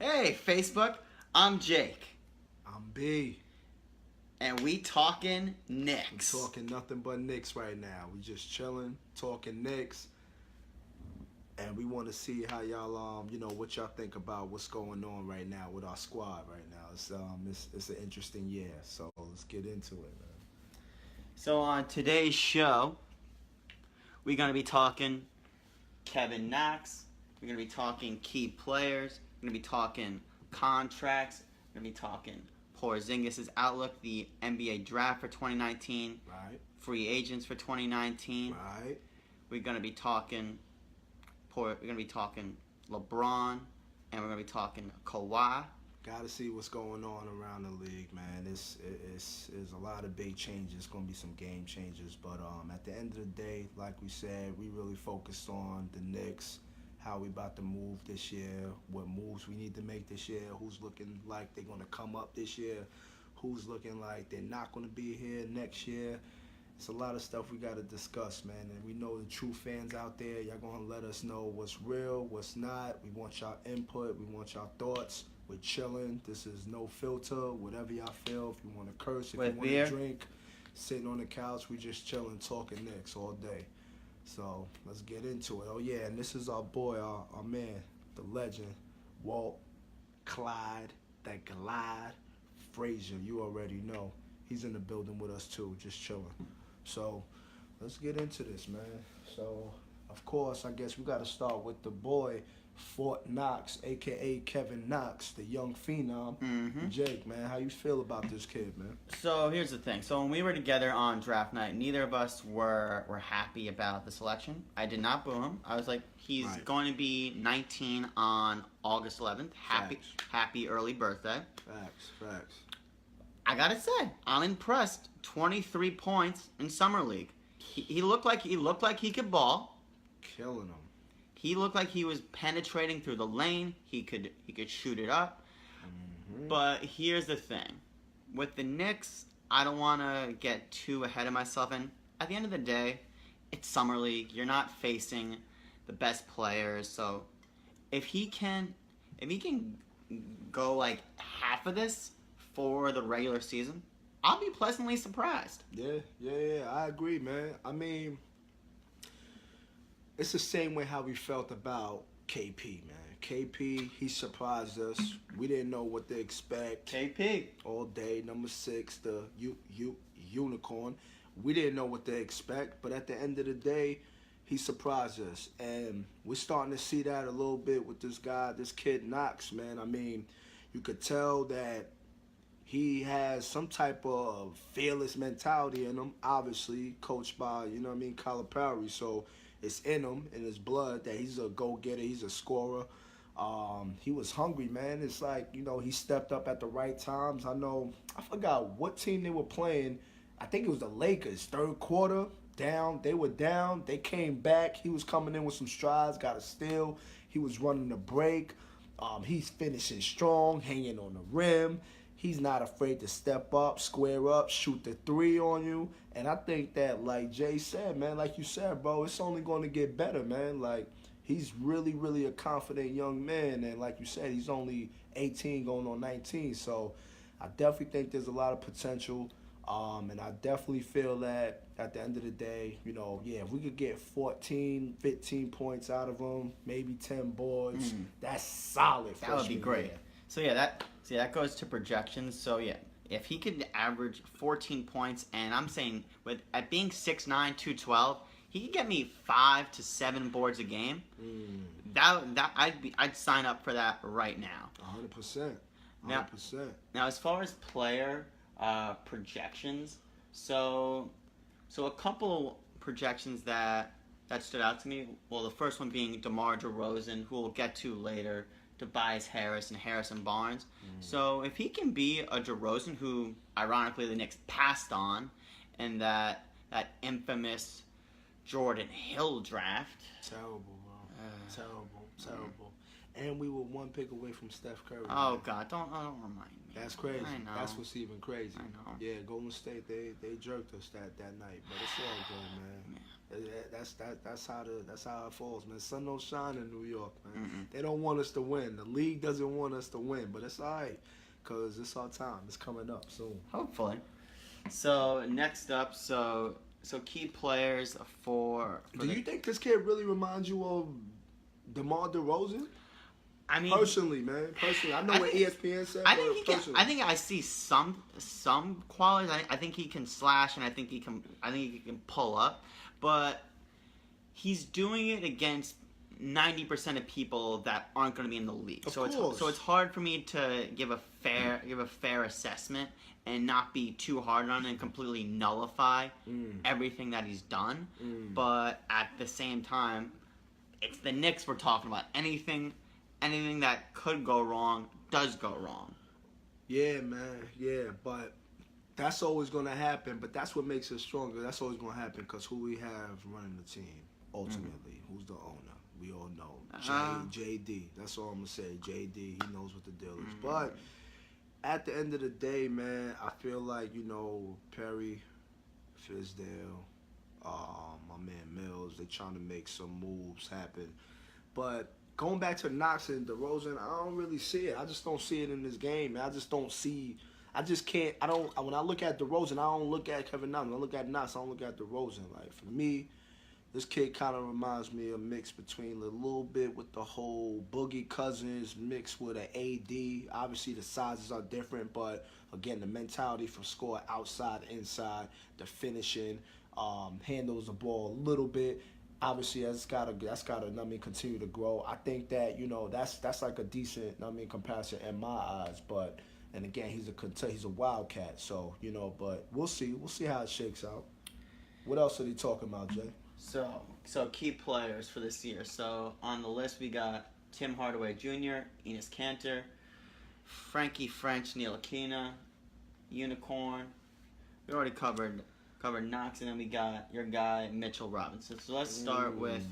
Hey, Facebook. I'm Jake. I'm B. And we talking I'm Knicks. talking nothing but Knicks right now. We just chilling, talking Knicks. And we want to see how y'all, what y'all think about what's going on right now with our squad right now. It's an interesting year, so let's get into it, man. So on today's show, we're going to be talking Knox. We're going to be talking key players. We're going to be talking contracts. We're going to be talking Porzingis' outlook, the NBA draft for 2019. Right. Free agents for 2019. Right. We're going to be talking LeBron, and we're going to be talking Kawhi. Got to see what's going on around the league, man. It's a lot of big changes. It's going to be some game changers. But at the end of the day, like we said, we really focused on the Knicks, how we about to move this year, what moves we need to make this year, who's looking like they're going to come up this year, who's looking like they're not going to be here next year. It's a lot of stuff we got to discuss, man. And we know the true fans out there, y'all going to let us know what's real, what's not. We want y'all input. We want y'all thoughts. We're chilling. This is no filter. Whatever y'all feel. If you want to curse, if With you want beer. to drink, sitting on the couch, we just chilling, talking Knicks all day. So let's get into it. Oh, yeah, and this is our boy, our man, the legend, Walt, Clyde, that Glide, Frazier. You already know. He's in the building with us, too, just chilling. So let's get into this, man. So, of course, I guess we got to start with the boy, Fort Knox, a.k.a. Kevin Knox, the young phenom. Mm-hmm. Jake, man, how you feel about this kid, man? So here's the thing. So when we were together on draft night, neither of us were happy about the selection. I did not boo him. I was like, he's Right. going to be 19 on August 11th. Happy early birthday. Facts. I gotta say, I'm impressed. 23 points in summer league. He looked like he could ball. Killing him. He looked like he was penetrating through the lane. He could shoot it up. Mm-hmm. But here's the thing. With the Knicks, I don't want to get too ahead of myself. And at the end of the day, it's summer league. You're not facing the best players. So if he can go like half of this for the regular season, I'll be pleasantly surprised. Yeah, I agree, man. I mean, it's the same way how we felt about KP, man. KP, he surprised us. We didn't know what to expect. KP. All day, number 6, the unicorn. We didn't know what to expect, but at the end of the day, he surprised us. And we're starting to see that a little bit with this guy, this kid Knox, man. I mean, you could tell that he has some type of fearless mentality in him, obviously, coached by, Calipari. So it's in him, in his blood, that he's a go-getter, he's a scorer. He was hungry, man. It's like, he stepped up at the right times. I forgot what team they were playing. I think it was the Lakers. Third quarter, down. They were down. They came back. He was coming in with some strides, got a steal. He was running the break. He's finishing strong, hanging on the rim. He's not afraid to step up, square up, shoot the 3 on you. And I think that, like Jay said, man, like you said, bro, it's only going to get better, man. Like, he's really, really a confident young man. And like you said, he's only 18 going on 19. So I definitely think there's a lot of potential. And I definitely feel that at the end of the day, if we could get 14, 15 points out of him, maybe 10 boards, that's solid. That would be great. So that goes to projections. So yeah, if he could average 14 points, and I'm saying at being 6'9", 212, he could get me 5 to 7 boards a game. I'd sign up for that right now. 100%. 100%. Now as far as player projections, so a couple projections that stood out to me. Well, the first one being DeRozen, who we'll get to later. Tobias Harris and Harrison Barnes. So if he can be a DeRozen, who ironically the Knicks passed on in that infamous Jordan Hill draft. Terrible, bro. Terrible. And we were one pick away from Steph Curry. Oh man. God, don't remind me. That's crazy. I know. That's what's even crazy. I know. Yeah, Golden State they jerked us that night, but it's all good, man. Yeah. That's how it falls, man. Sun don't shine in New York, man. Mm-mm. They don't want us to win. The league doesn't want us to win, but it's all right, cause it's our time. It's coming up soon. Hopefully. So next up, so key players for Do you think this kid really reminds you of DeMar DeRozan? I mean, Personally, man. Personally, I know what ESPN said. I think but personally. I think I see some qualities. I think he can slash, and I think he can pull up, but he's doing it against 90% of people that aren't going to be in the league. Of So course. it's hard for me to give a fair assessment and not be too hard on it and completely nullify everything that he's done. But at the same time, it's the Knicks we're talking about. Anything that could go wrong does go wrong. Yeah, man. Yeah, but that's always going to happen. But that's what makes us stronger. That's always going to happen because who we have running the team, ultimately. Who's the owner? We all know. JD. That's all I'm going to say. JD, he knows what the deal is. But at the end of the day, man, I feel like, Perry, Fizdale, my man Mills, they're trying to make some moves happen. But going back to Knox and DeRozan, I don't really see it. I just don't see it in this game, man. I just don't see. I just can't. When I look at DeRozan, I don't look at Kevin Knox. When I look at Knox, I don't look at DeRozan. Like, for me, this kid kind of reminds me of a mix between a little bit with the whole Boogie Cousins mixed with an AD. Obviously, the sizes are different, but again, the mentality from score outside, inside, the finishing, handles the ball a little bit. Obviously, that's gotta continue to grow. I think that that's like a decent comparison in my eyes. But and again, he's a wildcat. So but we'll see how it shakes out. What else are they talking about, Jay? So key players for this year. So on the list we got Tim Hardaway Jr., Enes Kanter, Frankie French, Ntilikina, Unicorn. We already covered Knox, and then we got your guy Mitchell Robinson. So let's start with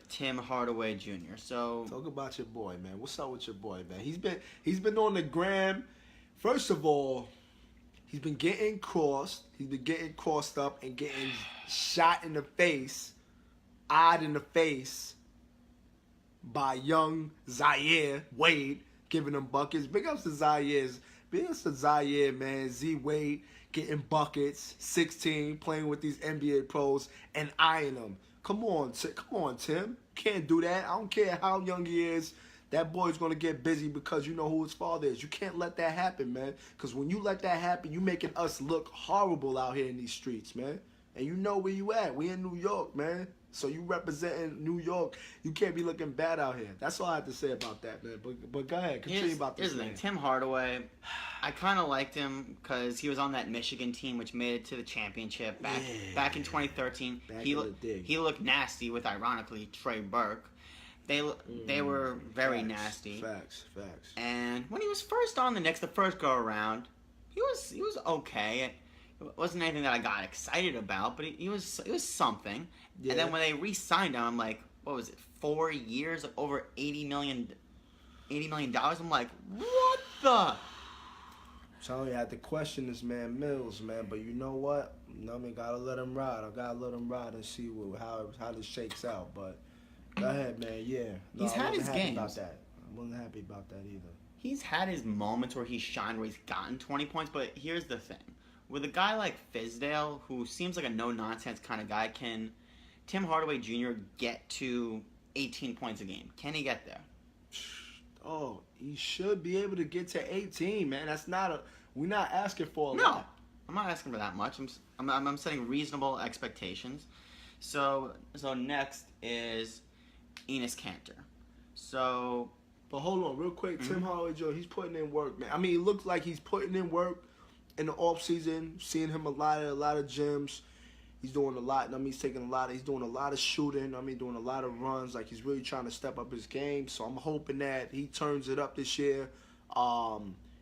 Tim Hardaway Jr. So talk about your boy, man. What's up with your boy, man? He's been on the gram. First of all, he's been getting crossed. He's been getting crossed up and getting shot in the face, eyed in the face by young Zaire Wade, giving him buckets. Big ups to Zaire. Big ups to Zaire, man. Z Wade getting buckets, 16, playing with these NBA pros and eyeing them. Come on, Tim. Can't do that. I don't care how young he is. That boy's going to get busy because you know who his father is. You can't let that happen, man. Because when you let that happen, you making us look horrible out here in these streets, man. And you know where you at. We in New York, man. So you representing New York. You can't be looking bad out here. That's all I have to say about that, man. But go ahead. Continue about this, here's the man. thing. Tim Hardaway, I kind of liked him because he was on that Michigan team, which made it to the championship back in 2013. He looked nasty with, ironically, Trey Burke. They were very nasty. Facts. And when he was first on the Knicks, the first go around, he was okay. It wasn't anything that I got excited about, but it was something. Yeah. And then when they re-signed him, I'm like, what was it? 4 years, over $80 million. I'm like, what the? I'm telling you, I had to question this man Mills, man. But you know what? Gotta let him ride. I gotta let him ride and see how this shakes out. But go ahead, man. Yeah. No, he's had his games. About that. I wasn't happy about that either. He's had his moments where he's shined, where he's gotten 20 points. But here's the thing: with a guy like Fizdale, who seems like a no-nonsense kind of guy, can Tim Hardaway Jr. get to 18 points a game? Can he get there? Oh, he should be able to get to 18, man. We're not asking for a lot. No, I'm not asking for that much. I'm setting reasonable expectations. So next is Enes Kanter. But hold on, real quick. Tim Hardaway Jr., he's putting in work, man. I mean, it looks like he's putting in work in the off season. Seeing him a lot of gyms. He's doing a lot. He's doing a lot of shooting. Doing a lot of runs. Like, he's really trying to step up his game. So I'm hoping that he turns it up this year.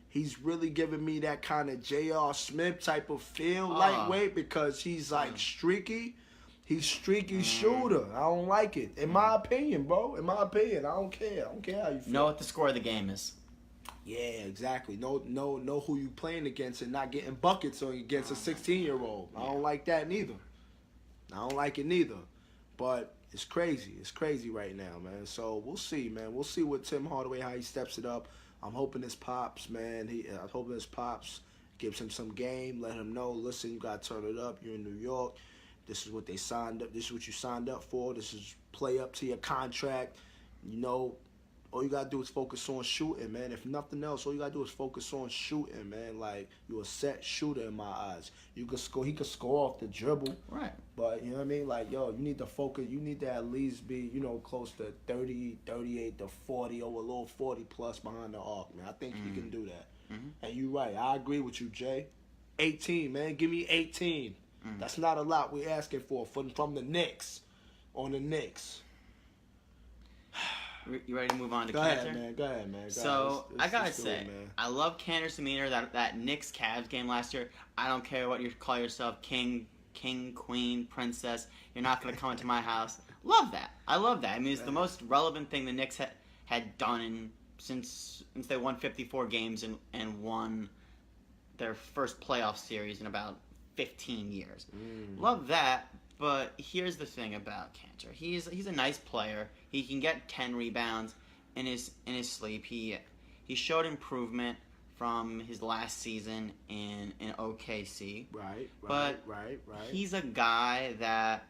He's really giving me that kind of J.R. Smith type of feel, lightweight, because he's like streaky. He's streaky shooter. I don't like it. In my opinion, bro. In my opinion, I don't care. I don't care how you feel. Know what the score of the game is. Yeah, exactly. Know who you playing against and not getting buckets against a 16-year-old. I don't like that neither. I don't like it neither. But it's crazy. It's crazy right now, man. So we'll see, man. We'll see what Tim Hardaway, how he steps it up. I'm hoping his pops, man. I'm hoping his pops gives him some game. Let him know, listen, you got to turn it up. You're in New York. This is what they signed up. This is what you signed up for. This is play up to your contract. You know, all you got to do is focus on shooting, man. If nothing else, all you got to do is focus on shooting, man. Like, you're a set shooter in my eyes. You can score. He could score off the dribble. Right. But, you know what I mean? Like, yo, you need to focus. You need to at least be, you know, close to 30, 38 to 40, or a little 40-plus behind the arc, man. I think he can do that. And you're right. I agree with you, Jay. 18, man. Give me 18. That's not a lot we're asking for from the Knicks on the Knicks. You ready to move on to Go Cantor? ahead, man. So, I gotta say, it, man. I love Cantor's demeanor, that Knicks-Cavs game last year. I don't care what you call yourself, king, queen, princess. You're not gonna come into my house. Love that. I love that. I mean, it's the most relevant thing the Knicks had done since they won 54 games and won their first playoff series in about 15 years. Love that, but here's the thing about Cantor. He's a nice player. He can get 10 rebounds in his sleep. He showed improvement from his last season in OKC. Right. He's a guy that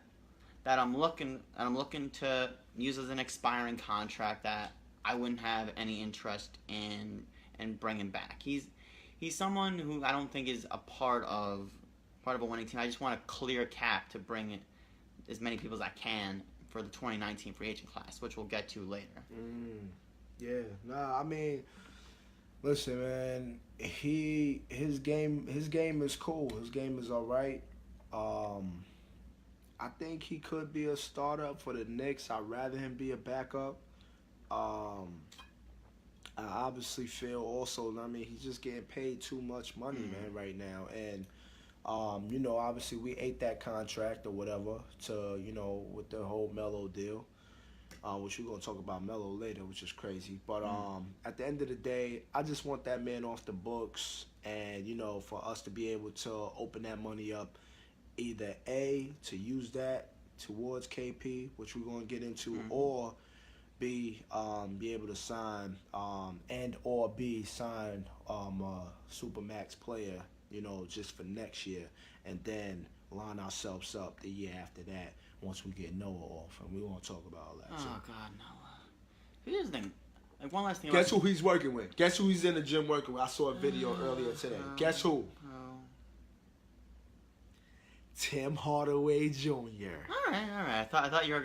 I'm looking to use as an expiring contract that I wouldn't have any interest in bringing back. He's someone who I don't think is a part of a winning team. I just want a clear cap to bring in as many people as I can for the 2019 free agent class, which we'll get to later. Yeah. Nah, I mean, listen, man. His game is cool. His game is all right. I think he could be a starter for the Knicks. I'd rather him be a backup. I obviously feel also, I mean, he's just getting paid too much money, man, right now. And you know, obviously we ate that contract or whatever to, you know, with the whole Melo deal, which we're going to talk about Melo later, which is crazy. But at the end of the day, I just want that man off the books and, you know, for us to be able to open that money up, either A, to use that towards KP, which we're going to get into, or B, be able to sign and or B, sign a Supermax player, you know, just for next year, and then line ourselves up the year after that once we get Noah off, and we won't talk about all that. Oh, God, Noah. Here's the thing. Like, one last thing. Guess who he's working with? Guess who he's in the gym working with? I saw a video earlier today. Guess who? Tim Hardaway Jr. All right. I thought you were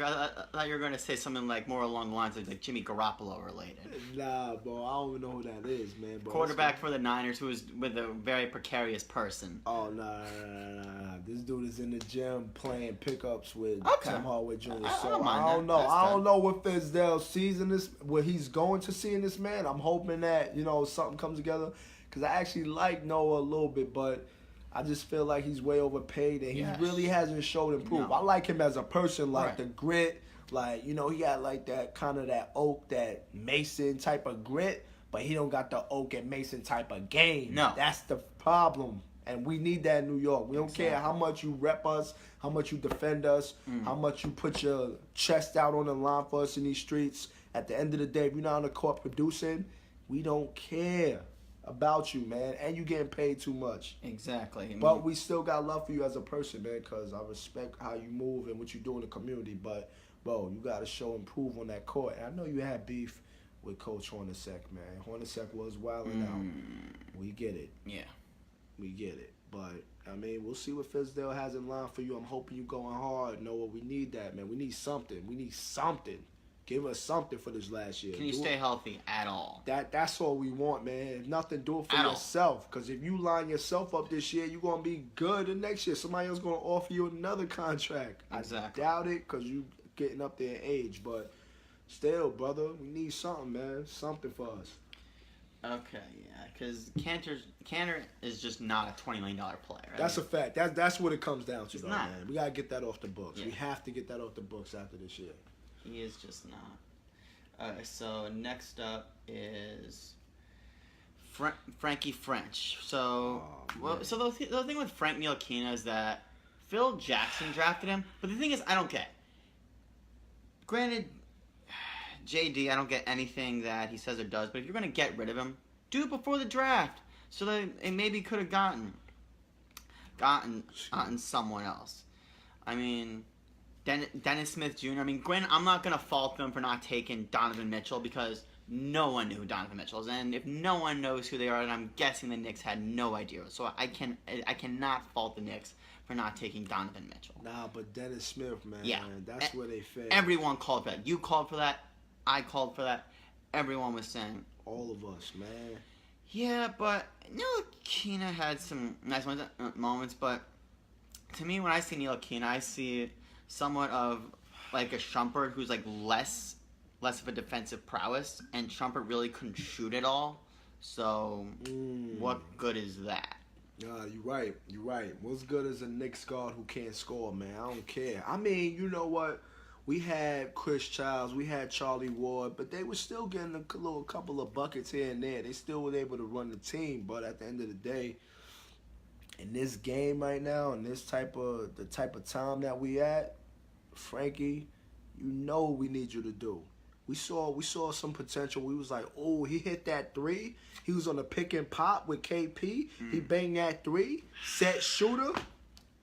going to say something like more along the lines of like Jimmy Garoppolo related. Nah, bro, I don't even know who that is, man. Bro. Quarterback for the Niners, who is with a very precarious person. Oh nah. This dude is in the gym playing pickups with Tim Hardaway Jr. So I don't know what Fizdale sees in this, what he's going to see in this man. I'm hoping that, you know, something comes together, because I actually like Noah a little bit, but I just feel like he's way overpaid and he really hasn't showed improvement. I like him as a person, like the grit, like, you know, he got like that kind of that Oak, that Mason type of grit, but he don't got the Oak and Mason type of game. No. That's the problem. And we need that in New York. We don't care how much you rep us, how much you defend us, how much you put your chest out on the line for us in these streets. At the end of the day, if you're not on the court producing, we don't care about you, man, and you getting paid too much. Exactly. I mean, but we still got love for you as a person, man, because I respect how you move and what you do in the community. But, bro, you got to show improve on that court. And I know you had beef with Coach Hornacek, man. Hornacek was wilding out. We get it. Yeah. We get it. But, I mean, we'll see what Fizdale has in line for you. I'm hoping you going hard. Noah, we need that, man. We need something. Give us something for this last year. Can you stay healthy at all? That's all we want, man. If nothing, do it for yourself. Because if you line yourself up this year, you're going to be good the next year. Somebody else going to offer you another contract. Exactly. I doubt it, because you getting up there in age. But still, brother, we need something, man. Something for us. Okay, yeah, because Cantor is just not a $20 million player. That's a fact. That's what it comes down to, though, not. man. We gotta get that off the books. Yeah. We have to get that off the books after this year. He is just not. Alright, so next up is Frankie French. So, so the thing with Frank Ntilikina is that Phil Jackson drafted him, but the thing is, I don't get. Granted, JD, I don't get anything that he says or does, but if you're going to get rid of him, do it before the draft, so that it maybe could have gotten someone else. I mean, Dennis Smith Jr. I mean, granted, I'm not going to fault them for not taking Donovan Mitchell because no one knew who Donovan Mitchell is, and if no one knows who they are, then I'm guessing the Knicks had no idea. So I cannot fault the Knicks for not taking Donovan Mitchell. Nah, but Dennis Smith, man, yeah, that's where they failed. Everyone called for that. You called for that. I called for that. Everyone was saying. All of us, man. Yeah, but Ntilikina had some nice moments, but to me, when I see Ntilikina, I see somewhat of like a Shumpert who's like less of a defensive prowess, and Shumpert really couldn't shoot at all. So, what good is that? You're right. You're right. What's good is a Knicks guard who can't score, man. I don't care. I mean, you know what? We had Chris Childs, we had Charlie Ward, but they were still getting a couple of buckets here and there. They still were able to run the team, but at the end of the day, in this game right now, in this type of time that we at, Frankie, you know what we need you to do. We saw some potential. We was like, oh, he hit that three. He was on a pick and pop with KP. He banged that three. Set shooter.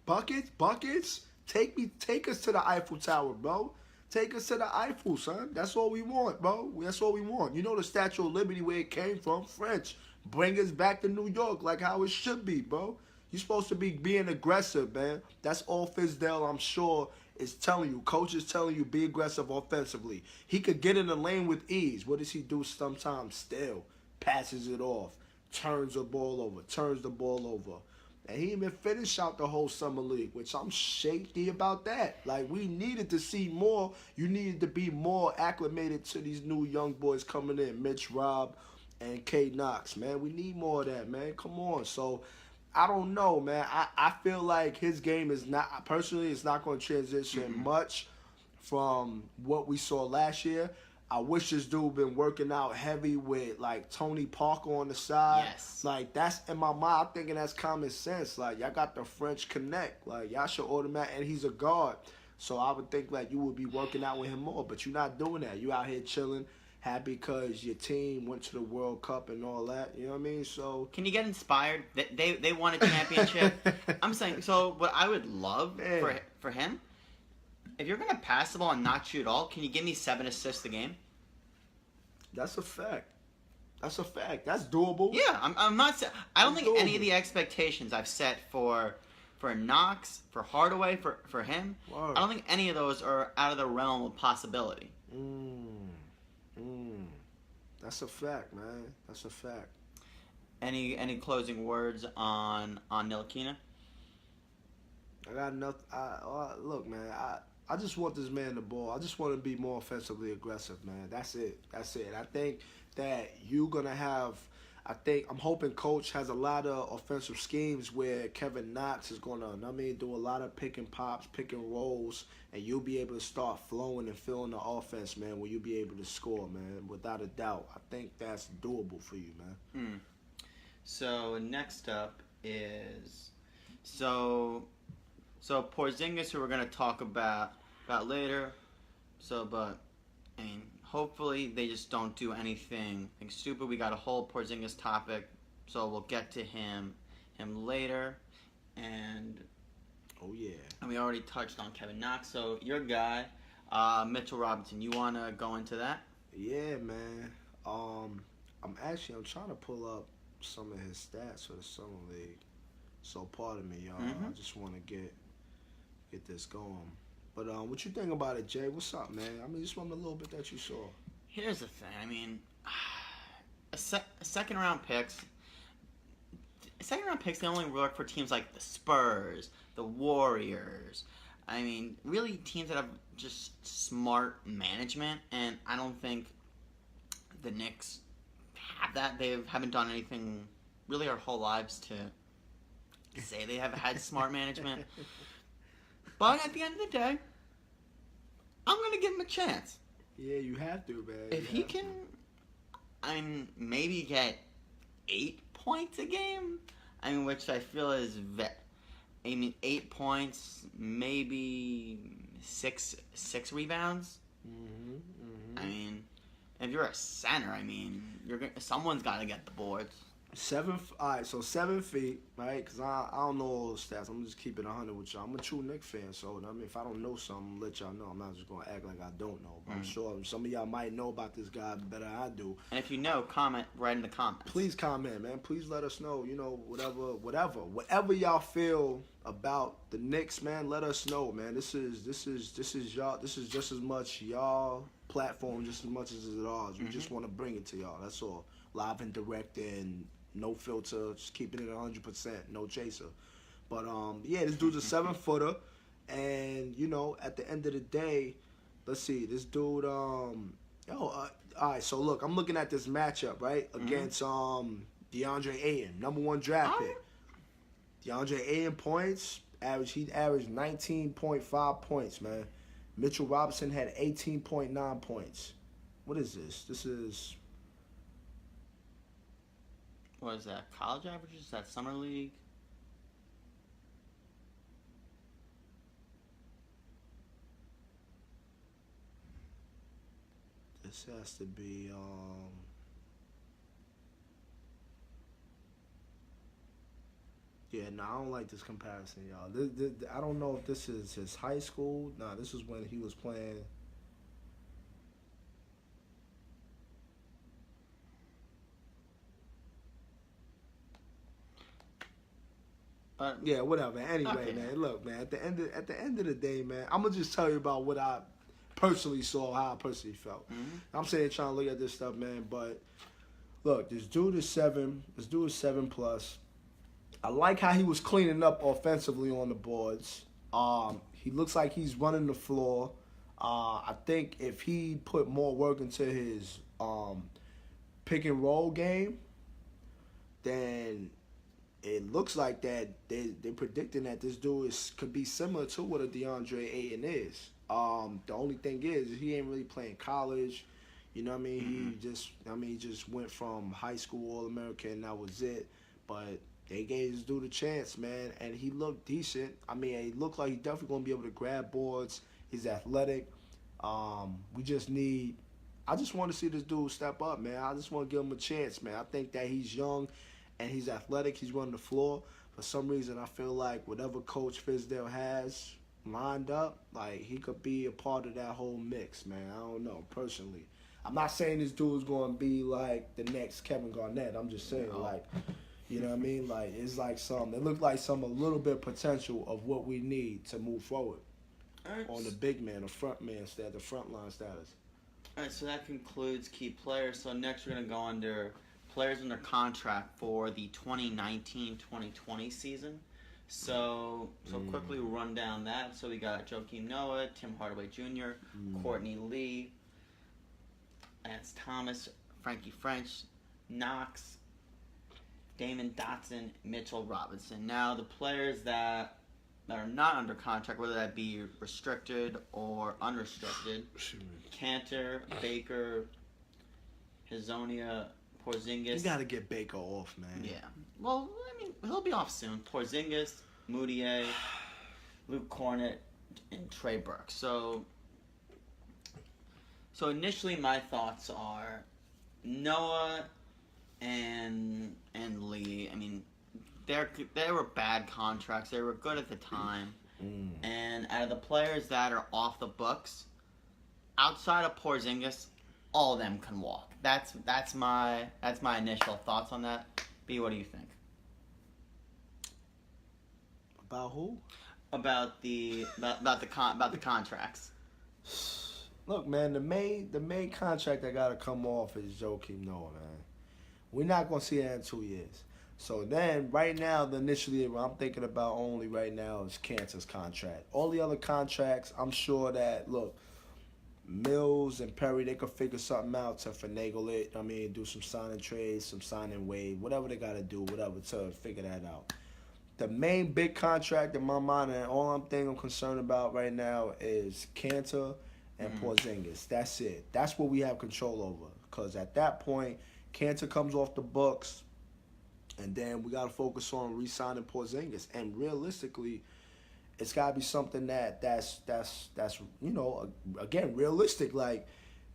Buckets. Take us to the Eiffel Tower, bro. Take us to the Eiffel, son. That's all we want, bro. That's all we want. You know the Statue of Liberty, where it came from, French. Bring us back to New York like how it should be, bro. You're supposed to be being aggressive, man. That's all Fizdale, I'm sure, is telling you. Coach is telling you, be aggressive offensively. He could get in the lane with ease. What does he do sometimes? Still passes it off. Turns the ball over. And he even finished out the whole summer league, which I'm shaky about that. Like, we needed to see more. You needed to be more acclimated to these new young boys coming in, Mitch Robb and K. Knox, man. We need more of that, man. Come on. So, I don't know, man. I feel like his game is not, personally, it's not going to transition much from what we saw last year. I wish this dude been working out heavy with, like, Tony Parker on the side. Yes. Like, that's in my mind. I'm thinking that's common sense. Like, y'all got the French connect. Like, y'all should automatic, and he's a guard. So I would think, like, you would be working out with him more. But you're not doing that. You out here chilling, happy because your team went to the World Cup and all that. You know what I mean? So can you get inspired? They won a championship. I'm saying, so what I would love for him, if you're going to pass the ball and not shoot at all, can you give me 7 assists a game? That's a fact. That's doable. Yeah, I'm not. I don't think doable. Any of the expectations I've set for Knox, for Hardaway, for him, Word. I don't think any of those are out of the realm of possibility. That's a fact, man. That's a fact. Any closing words on Ntilikina? I got nothing. Look, man. I just want this man the ball. I just want to be more offensively aggressive, man. That's it. I think that you're gonna have. I'm hoping Coach has a lot of offensive schemes where Kevin Knox is gonna, do a lot of pick and pops, pick and rolls, and you'll be able to start flowing and filling the offense, man. Where you'll be able to score, man, without a doubt. I think that's doable for you, man. So next up is Porzingis, who we're gonna talk about later. But I mean, hopefully they just don't do anything stupid. We got a whole Porzingis topic, so we'll get to him later. And and we already touched on Kevin Knox. So your guy, Mitchell Robinson. You wanna go into that? Yeah, man. I'm trying to pull up some of his stats for the summer league. So pardon me, y'all. I just want to get this going. But what you think about it, Jay? What's up, man? Just from a little bit that you saw. Here's the thing. Second round picks. They only work for teams like the Spurs, the Warriors. Really teams that have just smart management, and I don't think the Knicks have that. They haven't done anything really our whole lives to say they have had smart management. But at the end of the day, I'm going to give him a chance. Yeah, you have to, man. If he can, maybe get 8 points a game, which I feel is 8 points, maybe six rebounds. If you're a center, someone's got to get the boards. All right, so 7 feet, right? Because I don't know all the stats. I'm just keeping 100 with y'all. I'm a true Knicks fan, so if I don't know something, I'll let y'all know. I'm not just going to act like I don't know. But I'm sure some of y'all might know about this guy better than I do. And if you know, comment right in the comments. Please comment, man. Please let us know. Whatever y'all feel about the Knicks, man. Let us know, man. This is y'all. This is just as much y'all platform, just as much as it is ours. We just want to bring it to y'all. That's all. Live and direct and no filter, just keeping it 100%, no chaser. But this dude's a 7-footer, and at the end of the day, let's see, this dude, all right. So look, I'm looking at this matchup right against DeAndre Ayton, #1 draft pick. DeAndre Ayton points he averaged 19.5 points, man. Mitchell Robinson had 18.9 points. What is this? This is. What is that? College averages? Is that summer league? This has to be I don't like this comparison, y'all. I don't know if this is his high school. Nah, this is when he was playing. Whatever. Anyway, okay. Man, look, man. At the end of the day, man, I'm gonna just tell you about what I personally saw, how I personally felt. I'm saying trying to look at this stuff, man. But look, this dude is 7. This dude is 7+. I like how he was cleaning up offensively on the boards. He looks like he's running the floor. I think if he put more work into his pick and roll game, then it looks like that they're predicting that this dude could be similar to what a DeAndre Ayton is. The only thing is he ain't really playing college. You know what I mean? He just went from high school All-American and that was it. But they gave this dude a chance, man, and he looked decent. He looked like he's definitely going to be able to grab boards. He's athletic. I just want to see this dude step up, man. I just want to give him a chance, man. I think that he's young and he's athletic. He's running the floor. For some reason, I feel like whatever Coach Fizdale has lined up, like he could be a part of that whole mix, man. I don't know, personally. I'm not saying this dude's going to be like the next Kevin Garnett. I'm just saying, you know what I mean? Like, it's like it looked like a little bit potential of what we need to move forward on the big man, the front man status, the front line status. All right, so that concludes key players. So next we're going to go under players under contract for the 2019-2020 season. So quickly run down that. So we got Joakim Noah, Tim Hardaway Jr., Courtney Lee, Lance Thomas, Frankie French, Knox, Damon Dotson, Mitchell Robinson. Now, the players that are not under contract, whether that be restricted or unrestricted, Cantor, Baker, Hazonia, Porzingis. You got to get Baker off, man. Yeah. Well, he'll be off soon. Porzingis, Moutier, Luke Cornett, and Trey Burke. So initially my thoughts are Noah and Lee. They were bad contracts. They were good at the time. And out of the players that are off the books, outside of Porzingis, all of them can walk. That's my initial thoughts on that. B, what do you think? About who? About the contracts. Look, man, the main contract that gotta come off is Joakim Noah, man. We're not gonna see that in 2 years. So then, right now, initially, what I'm thinking about only right now is Cantor's contract. All the other contracts, I'm sure that, look, Mills and Perry, they could figure something out to finagle it. I mean, do some signing trades, some signing wave, whatever they got to do, whatever, to figure that out. The main big contract in my mind, and all I'm concerned about right now is Cantor and Porzingis. That's it. That's what we have control over. Because at that point, Cantor comes off the books, and then we got to focus on re-signing Porzingis. And realistically, it's got to be something that's again, realistic. Like,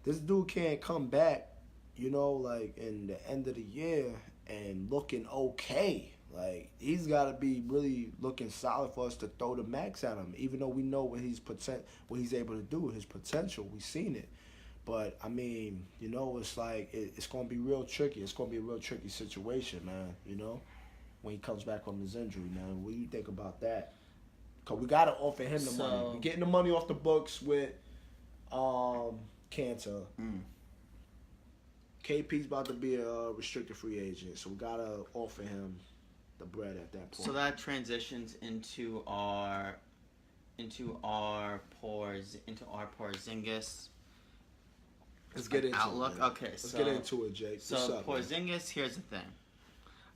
this dude can't come back, like in the end of the year and looking okay. Like, he's got to be really looking solid for us to throw the max at him, even though we know what he's able to do, his potential. We've seen it. But, I mean, it's like it's going to be real tricky. It's going to be a real tricky situation, man, when he comes back from his injury, man. What do you think about that? Because we got to offer him the money. We're getting the money off the books with Cantor. KP's about to be a restricted free agent, so we got to offer him the bread at that point. So that transitions into our Porzingis. Let's get into outlook. It. Okay, let's get into it, Jake. So Porzingis, here's the thing.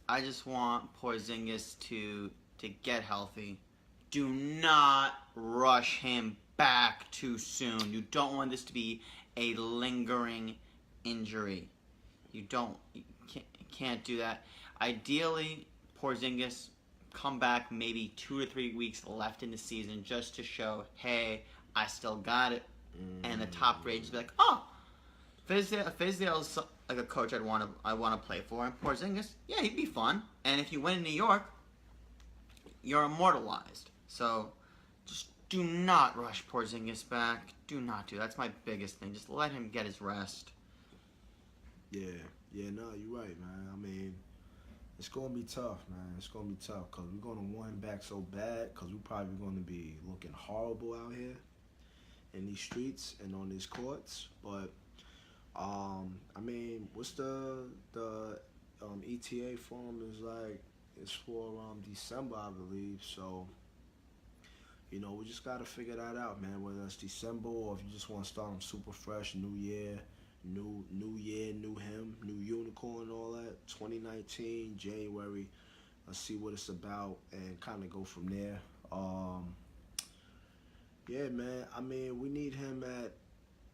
I just want Porzingis to get healthy. Do not rush him back too soon. You don't want this to be a lingering injury. You can't do that. Ideally, Porzingis come back maybe 2 or 3 weeks left in the season just to show, hey, I still got it. And the top rates be like, oh, Fizdale's like a coach I want to play for. And Porzingis, yeah, he'd be fun. And if you win in New York, you're immortalized. So just do not rush Porzingis back. Do not do. That's my biggest thing. Just let him get his rest. Yeah, no, you're right, man. I mean, it's going to be tough, man. It's going to be tough because we're going to want him back so bad because we're probably going to be looking horrible out here in these streets and on these courts. But, I mean, what's the ETA form is like? It's for December, I believe. So, we just got to figure that out, man. Whether it's December or if you just want to start him super fresh, new year, new year, new him, new unicorn, all that. 2019, January. Let's see what it's about and kind of go from there. Yeah, man. I mean, we need him at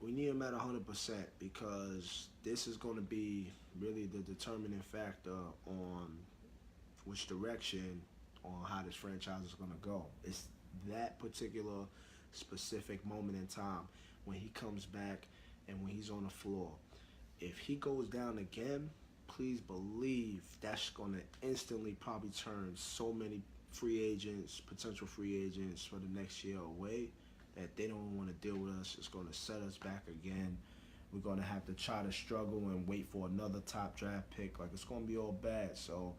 100% because this is going to be really the determining factor on which direction on how this franchise is going to go. It's that particular specific moment in time when he comes back and when he's on the floor. If he goes down again, please believe that's going to instantly probably turn so many potential free agents for the next year away that they don't want to deal with us. It's going to set us back again. We're going to have to try to struggle and wait for another top draft pick. Like, it's going to be all bad. So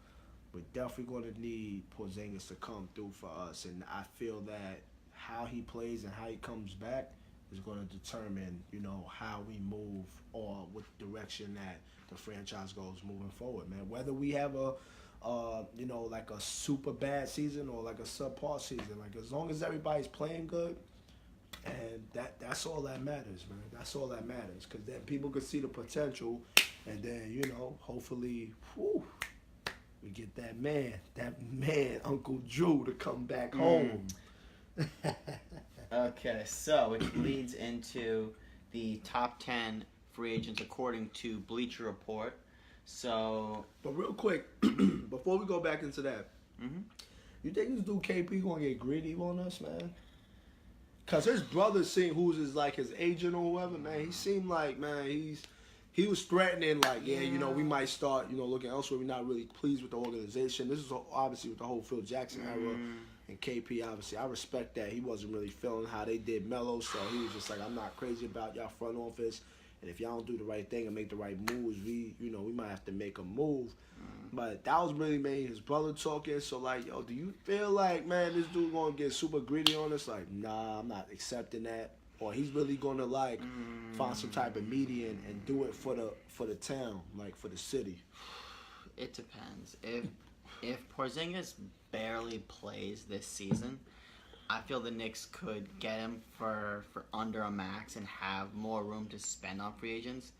we're definitely going to need Porzingis to come through for us. And I feel that how he plays and how he comes back is going to determine, how we move or what direction that the franchise goes moving forward, man. Whether we have like a super bad season or like a subpar season, like as long as everybody's playing good, and that's all that matters, man. That's all that matters, because then people can see the potential, and then, hopefully, we get that man, Uncle Drew, to come back home. Okay, so which leads into the top 10 free agents according to Bleacher Report. So, but real quick, before we go back into that, you think this dude KP gonna get greedy on us, man? Cause his brother seen who's his agent or whoever, man. He seemed like, man, he was threatening, like, we might start, looking elsewhere. We're not really pleased with the organization. This is obviously with the whole Phil Jackson era. And KP, obviously, I respect that. He wasn't really feeling how they did Melo, so he was just like, I'm not crazy about y'all front office. And if y'all don't do the right thing and make the right moves, we might have to make a move. But that was really mainly his brother talking. So, like, yo, do you feel like, man, this dude going to get super greedy on us? Like, nah, I'm not accepting that. Or he's really going to, like, find some type of median and do it for the town, like, for the city. It depends. If Porzingis barely plays this season, I feel the Knicks could get him for under a max and have more room to spend on free agents.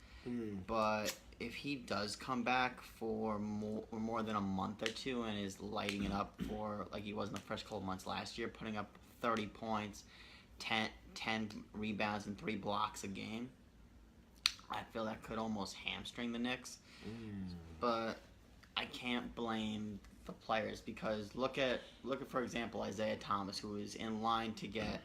But if he does come back for more than a month or two and is lighting it up for like he was in the first couple of months last year, putting up 30 points, 10 rebounds, and 3 blocks a game, I feel that could almost hamstring the Knicks. But I can't blame the players because look at for example Isaiah Thomas, who is in line to get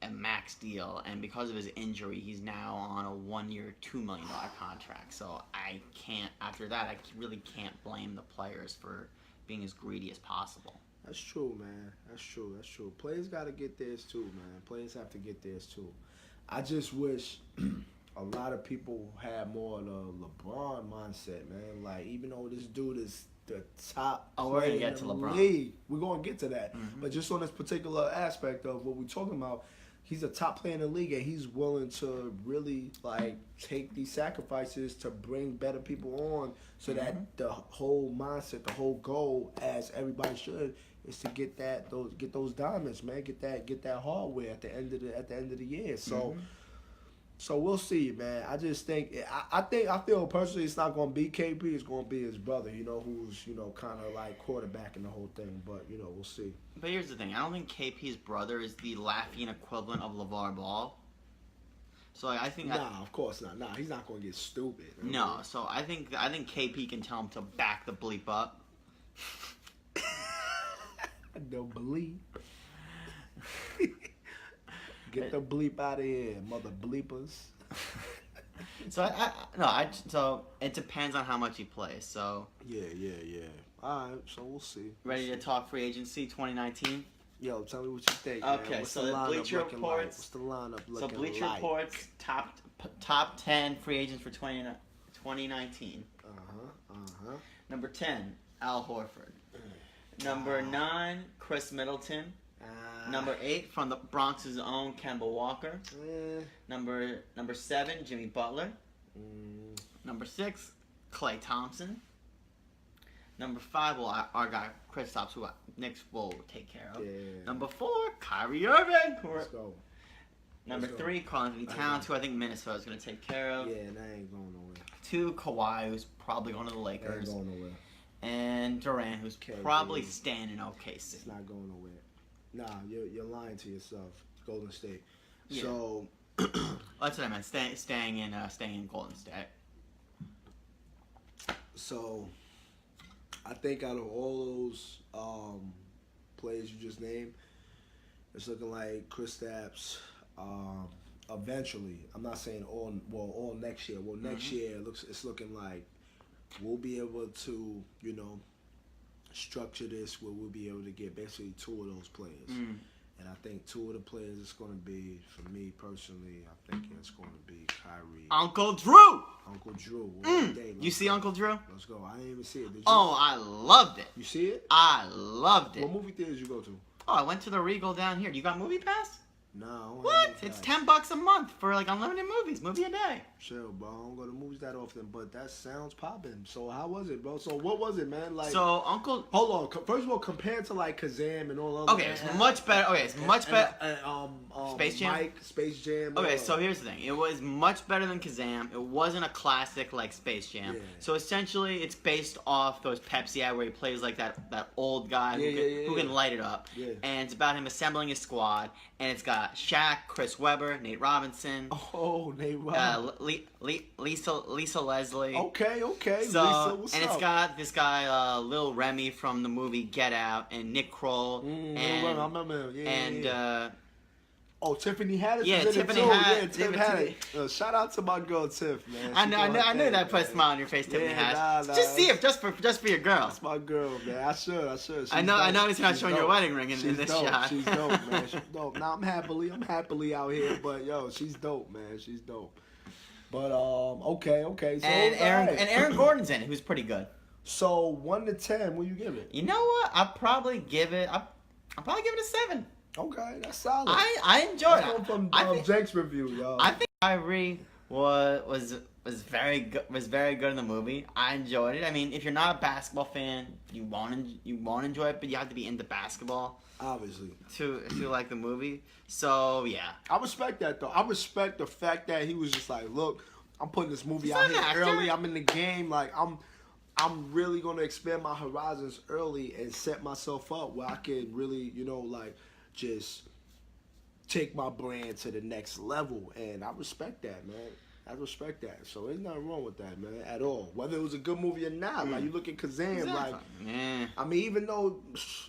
a max deal, and because of his injury, he's now on a 1-year, $2 million contract. So I can't. After that, I really can't blame the players for being as greedy as possible. That's true, man. That's true. Players got to get theirs too, man. Players have to get theirs too. I just wish a lot of people had more of the LeBron mindset, man. Like, even though this dude is the top we're player gonna get in to the LeBron. league, we're gonna get to that. But just on this particular aspect of what we're talking about, he's a top player in the league, and he's willing to really like take these sacrifices to bring better people on, so that the whole mindset, the whole goal, as everybody should, is to get those diamonds, man. Get that hardware at the end of the year. So. So we'll see, man. I just think I feel personally it's not gonna be KP. It's gonna be his brother, who's kind of like quarterbacking the whole thing. But we'll see. But here's the thing: I don't think KP's brother is the Lafayette equivalent of LeVar Ball. So I think of course not. Nah, he's not gonna get stupid. No, so I think KP can tell him to back the bleep up. Don't believe. Get the bleep out of here, mother bleepers. So it depends on how much he plays. So yeah. All right, so we'll see. Ready to talk free agency 2019? Yo, tell me what you think. Okay, man. What's so the the lineup Bleacher looking like? Reports. What's the lineup looking So Bleacher like? Reports top 10 free agents for 2019. Number 10, Al Horford. Number 9, Chris Middleton. Number 8, from the Bronx's own Kemba Walker. Number 7, Jimmy Butler. Number 6, Klay Thompson. Number 5, our guy Kristaps, who Knicks will take care of. Number 4, Kyrie Irving. Let's go. Number 3, Karl-Anthony Towns, who I think Minnesota's going to take care of. Yeah, and I ain't going nowhere. 2, Kawhi, who's probably going to the Lakers. Ain't going nowhere. And Durant, who's probably staying in OKC. It's not going nowhere. Nah, you're lying to yourself. Golden State. Yeah. So that's what I meant. Staying in Golden State. So I think out of all those players you just named, it's looking like Kristaps. Eventually, I'm not saying all next year. Well, next year it's looking like we'll be able to structure this where we'll be able to get basically 2 of those players. And I think 2 of the players it's going to be, for me personally, I think it's going to be Kyrie. Uncle Drew! Uncle Drew. You see Uncle Drew? Let's go. I didn't even see it. Did you? Oh, I loved it. You see it? I loved it. What movie theater did you go to? Oh, I went to the Regal down here. You got Movie Pass? No. What? It's $10 a month for like unlimited movies. Movie a day. Chill, bro. I don't go to movies that often, but that sounds popping. So how was it, bro? So what was it, man? Like, so Uncle. Hold on. First of all, compared to like Kazam and all other. Okay, it's much better. Okay, it's much better. Space Jam. Mike, Space Jam. Okay, so here's the thing. It was much better than Kazam. It wasn't a classic like Space Jam. Yeah. So essentially, it's based off those Pepsi ad where he plays like that old guy who can light it up. Yeah. And it's about him assembling his squad. And it's got Shaq, Chris Webber, Nate Robinson. Oh, Nate Robinson. Lisa Leslie. Okay. So, Lisa, what's and up? it's got this guy, Lil Remy from the movie Get Out, and Nick Kroll, I remember. Yeah. Tiffany Haddish. Yeah, was in Tiffany it too. Haddish. Yeah, Tiff Haddish. Shout out to my girl Tiff, man. I knew that put a smile on your face, Tiffany Haddish. Just see it, just for your girl. That's my girl, man. I should. She's I know he's not showing dope. your wedding ring in this dope. shot. She's dope, man. She's dope. Now I'm happily out here, but yo, she's dope, man. She's dope. But okay. So And Aaron Gordon's in it, who's pretty good. So 1 to 10, what you give it? You know what? I'll probably give it a 7. Okay, that's solid. I enjoyed it. From I think Jake's review, y'all. I think Kyrie was was very good. Was very good in the movie. I enjoyed it. I mean, if you're not a basketball fan, you won't enjoy it, but you have to be into basketball Obviously. to like the movie. So yeah, I respect that though. I respect the fact that he was just like, look, I'm putting this movie He's out not here an actor. early. I'm in the game. Like I'm really gonna expand my horizons early and set myself up where I can really, like just take my brand to the next level. And I respect that, man. I respect that. So there's nothing wrong with that, man, at all. Whether it was a good movie or not. Like you look at Kazam, Exactly. like Yeah. I mean, even though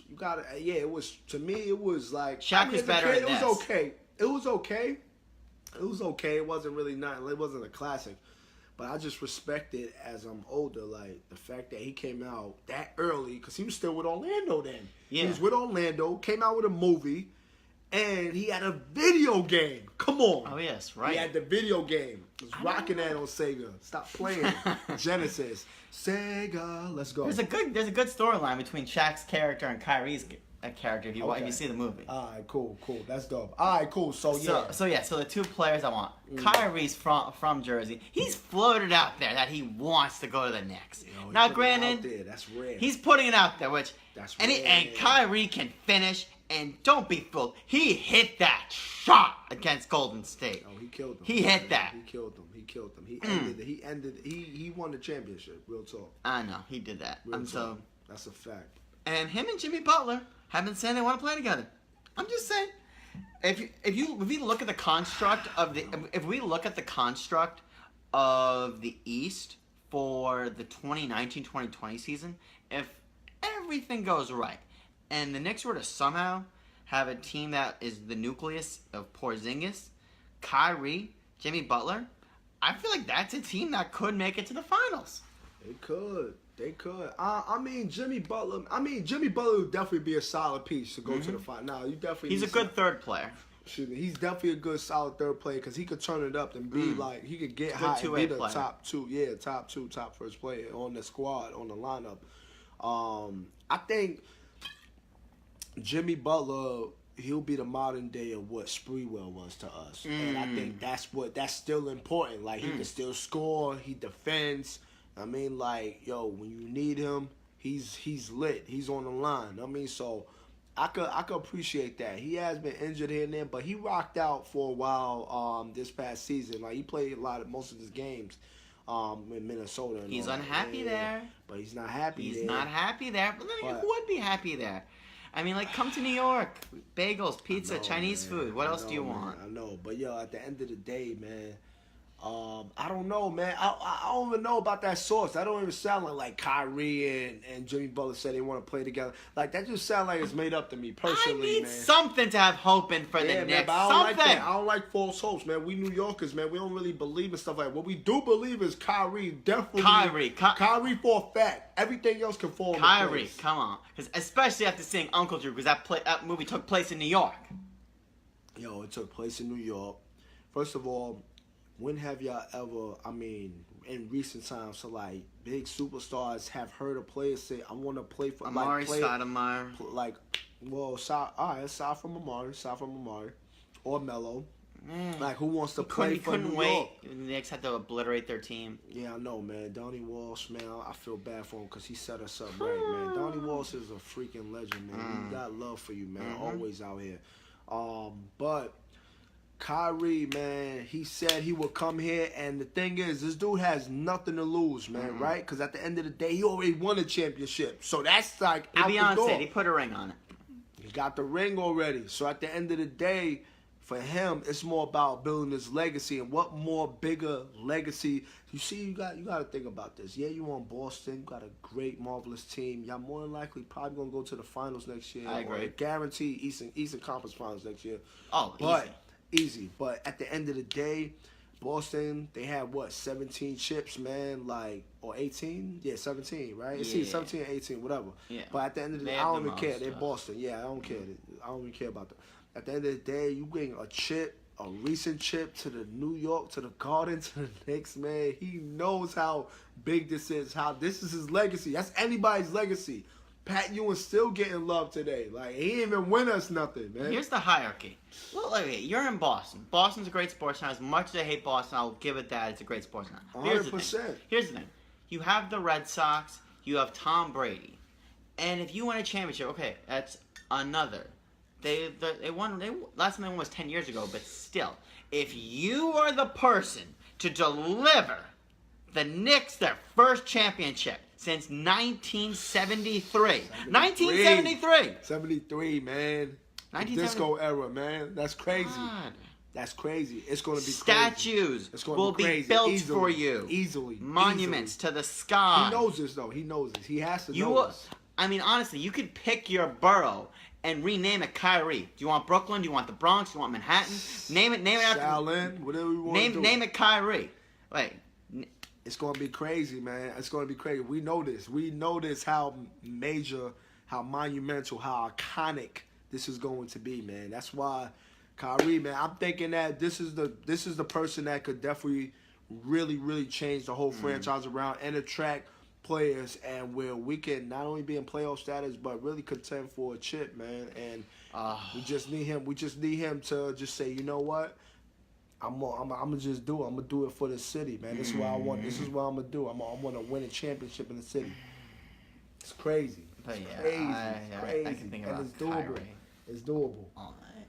you gotta, it was, to me, it was like Shaq was better kid, in it this. was okay. It was okay. It was okay. It wasn't really nothing. It wasn't a classic. But I just respect it as I'm older, like the fact that he came out that early, because he was still with Orlando then. Yeah. He was with Orlando, came out with a movie, and he had a video game. Come on. Oh yes, right. He had the video game. He was rocking that on Sega. Stop playing. Genesis. Sega. Let's go. There's a good storyline between Shaq's character and Kyrie's character if you see the movie. All right, cool. That's dope. All right, cool. So the two players I want. Kyrie's from Jersey. He's floated out there that he wants to go to the Knicks. He Now, put it granted, out there. That's rare. he's putting it out there, which That's and rare. Kyrie can finish. And don't be fooled. He hit that shot against Golden State. Oh, he killed him. He hit that. He killed him. He won the championship. Real talk. I know he did that. Real So talk. That's a fact. and him and Jimmy Butler have been saying they want to play together. I'm just saying, if we look at the construct of the East for the 2019-2020 season, if everything goes right, and the Knicks were to somehow have a team that is the nucleus of Porzingis, Kyrie, Jimmy Butler, I feel like that's a team that could make it to the finals. They could. I mean, Jimmy Butler would definitely be a solid piece to go to the final. Now, you definitely. He's a good third player. Excuse me. He's definitely a good solid third player because he could turn it up and be like he could get hot and be the player. top first player on the squad on the lineup. I think Jimmy Butler, he'll be the modern day of what Sprewell was to us, and I think that's still important. Like he can still score, he defends. I mean, like when you need him, he's lit. He's on the line. I mean, so I could appreciate that. He has been injured here and there, but he rocked out for a while this past season. Like he played most of his games in Minnesota. And He's all unhappy that. there. But he's not happy there. He's not happy there. But then who would be happy there? I mean, like, come to New York. Bagels, pizza, know, Chinese man. food. What else do you man. want? I know. But, at the end of the day, man, I don't know, man. I don't even know about that source. That don't even sound like Kyrie and Jimmy Butler said they want to play together. Like, that just sounds like it's made up to me personally, I need man. something to have hope in for the Man, Knicks. but I don't like Something. that. I don't like false hopes, man. We New Yorkers, man. We don't really believe in stuff like that. What we do believe is Kyrie definitely. Kyrie for a fact. Everything else can fall into Kyrie, place. come on. Because especially after seeing Uncle Drew, because that movie took place in New York. It took place in New York. First of all, when have y'all ever, in recent times, so like big superstars have heard a player say, I want to play for Amari Stoudemire. aside from Amari, or Melo. Man, Like, who wants to play for couldn't New wait. York? The Knicks had to obliterate their team. Yeah, I know, man. Donnie Walsh, man, I feel bad for him because he set us up right, man. Donnie Walsh is a freaking legend, man. We got love for you, man. Always out here. But Kyrie, man, he said he would come here, and the thing is, this dude has nothing to lose, man, right? Because at the end of the day, he already won a championship. So that's like out the door. Beyonce, he put a ring on it. He got the ring already. So at the end of the day, for him, it's more about building his legacy. And what more bigger legacy? You see, you got to think about this. Yeah, you on Boston. You got a great, marvelous team. Y'all more than likely probably going to go to the finals next year. I agree. Or guarantee Eastern Conference Finals next year. Oh, Easy. But at the end of the day, Boston, they had 17 chips, man, or 18? Yeah, 17, right? It's either 17 or 18, whatever. Yeah. But at the end of the day, I don't even care. They're Boston. Yeah, I don't care. I don't even care about that. At the end of the day, you bring a recent chip to the New York, to the Garden, to the Knicks, man. He knows how big this is, how this is his legacy. That's anybody's legacy. Pat Ewing's still getting love today. Like, he didn't even win us nothing, man. Here's the hierarchy. Well, okay, you're in Boston. Boston's a great sports town. As much as I hate Boston, I'll give it that. It's a great sports town. 100%. Here's the thing. You have the Red Sox. You have Tom Brady. And if you win a championship, okay, that's another. They won. Last time they won was 10 years ago, but still. If you are the person to deliver the Knicks their first championship since 1973. 1973! 73, man. 1973. Disco era, man. That's crazy. God. That's crazy. It's going to be Statues crazy. will be built easily, for you. Easily. Monuments to the sky. He knows this, though. He knows this. He has to know this. I mean, honestly, you could pick your borough and rename it Kyrie. Do you want Brooklyn? Do you want the Bronx? Do you want Manhattan? Name it after... Shaolin, whatever you want to do. Name it Kyrie. Like... It's going to be crazy, man. It's going to be crazy. We know this. We know this, how major, how monumental, how iconic this is going to be, man. That's why Kyrie, man, I'm thinking that this is the person that could definitely really change the whole franchise around and attract players, and where we can not only be in playoff status but really contend for a chip, man. And we just need him. We just need him to just say, you know what? I'm gonna just do it. I'm gonna do it for the city, man. This is what I want. This is what I'm gonna do. I want to win a championship in the city. It's crazy. It's crazy. It's crazy. I can think about and it's doable. Kyrie. It's doable. All right.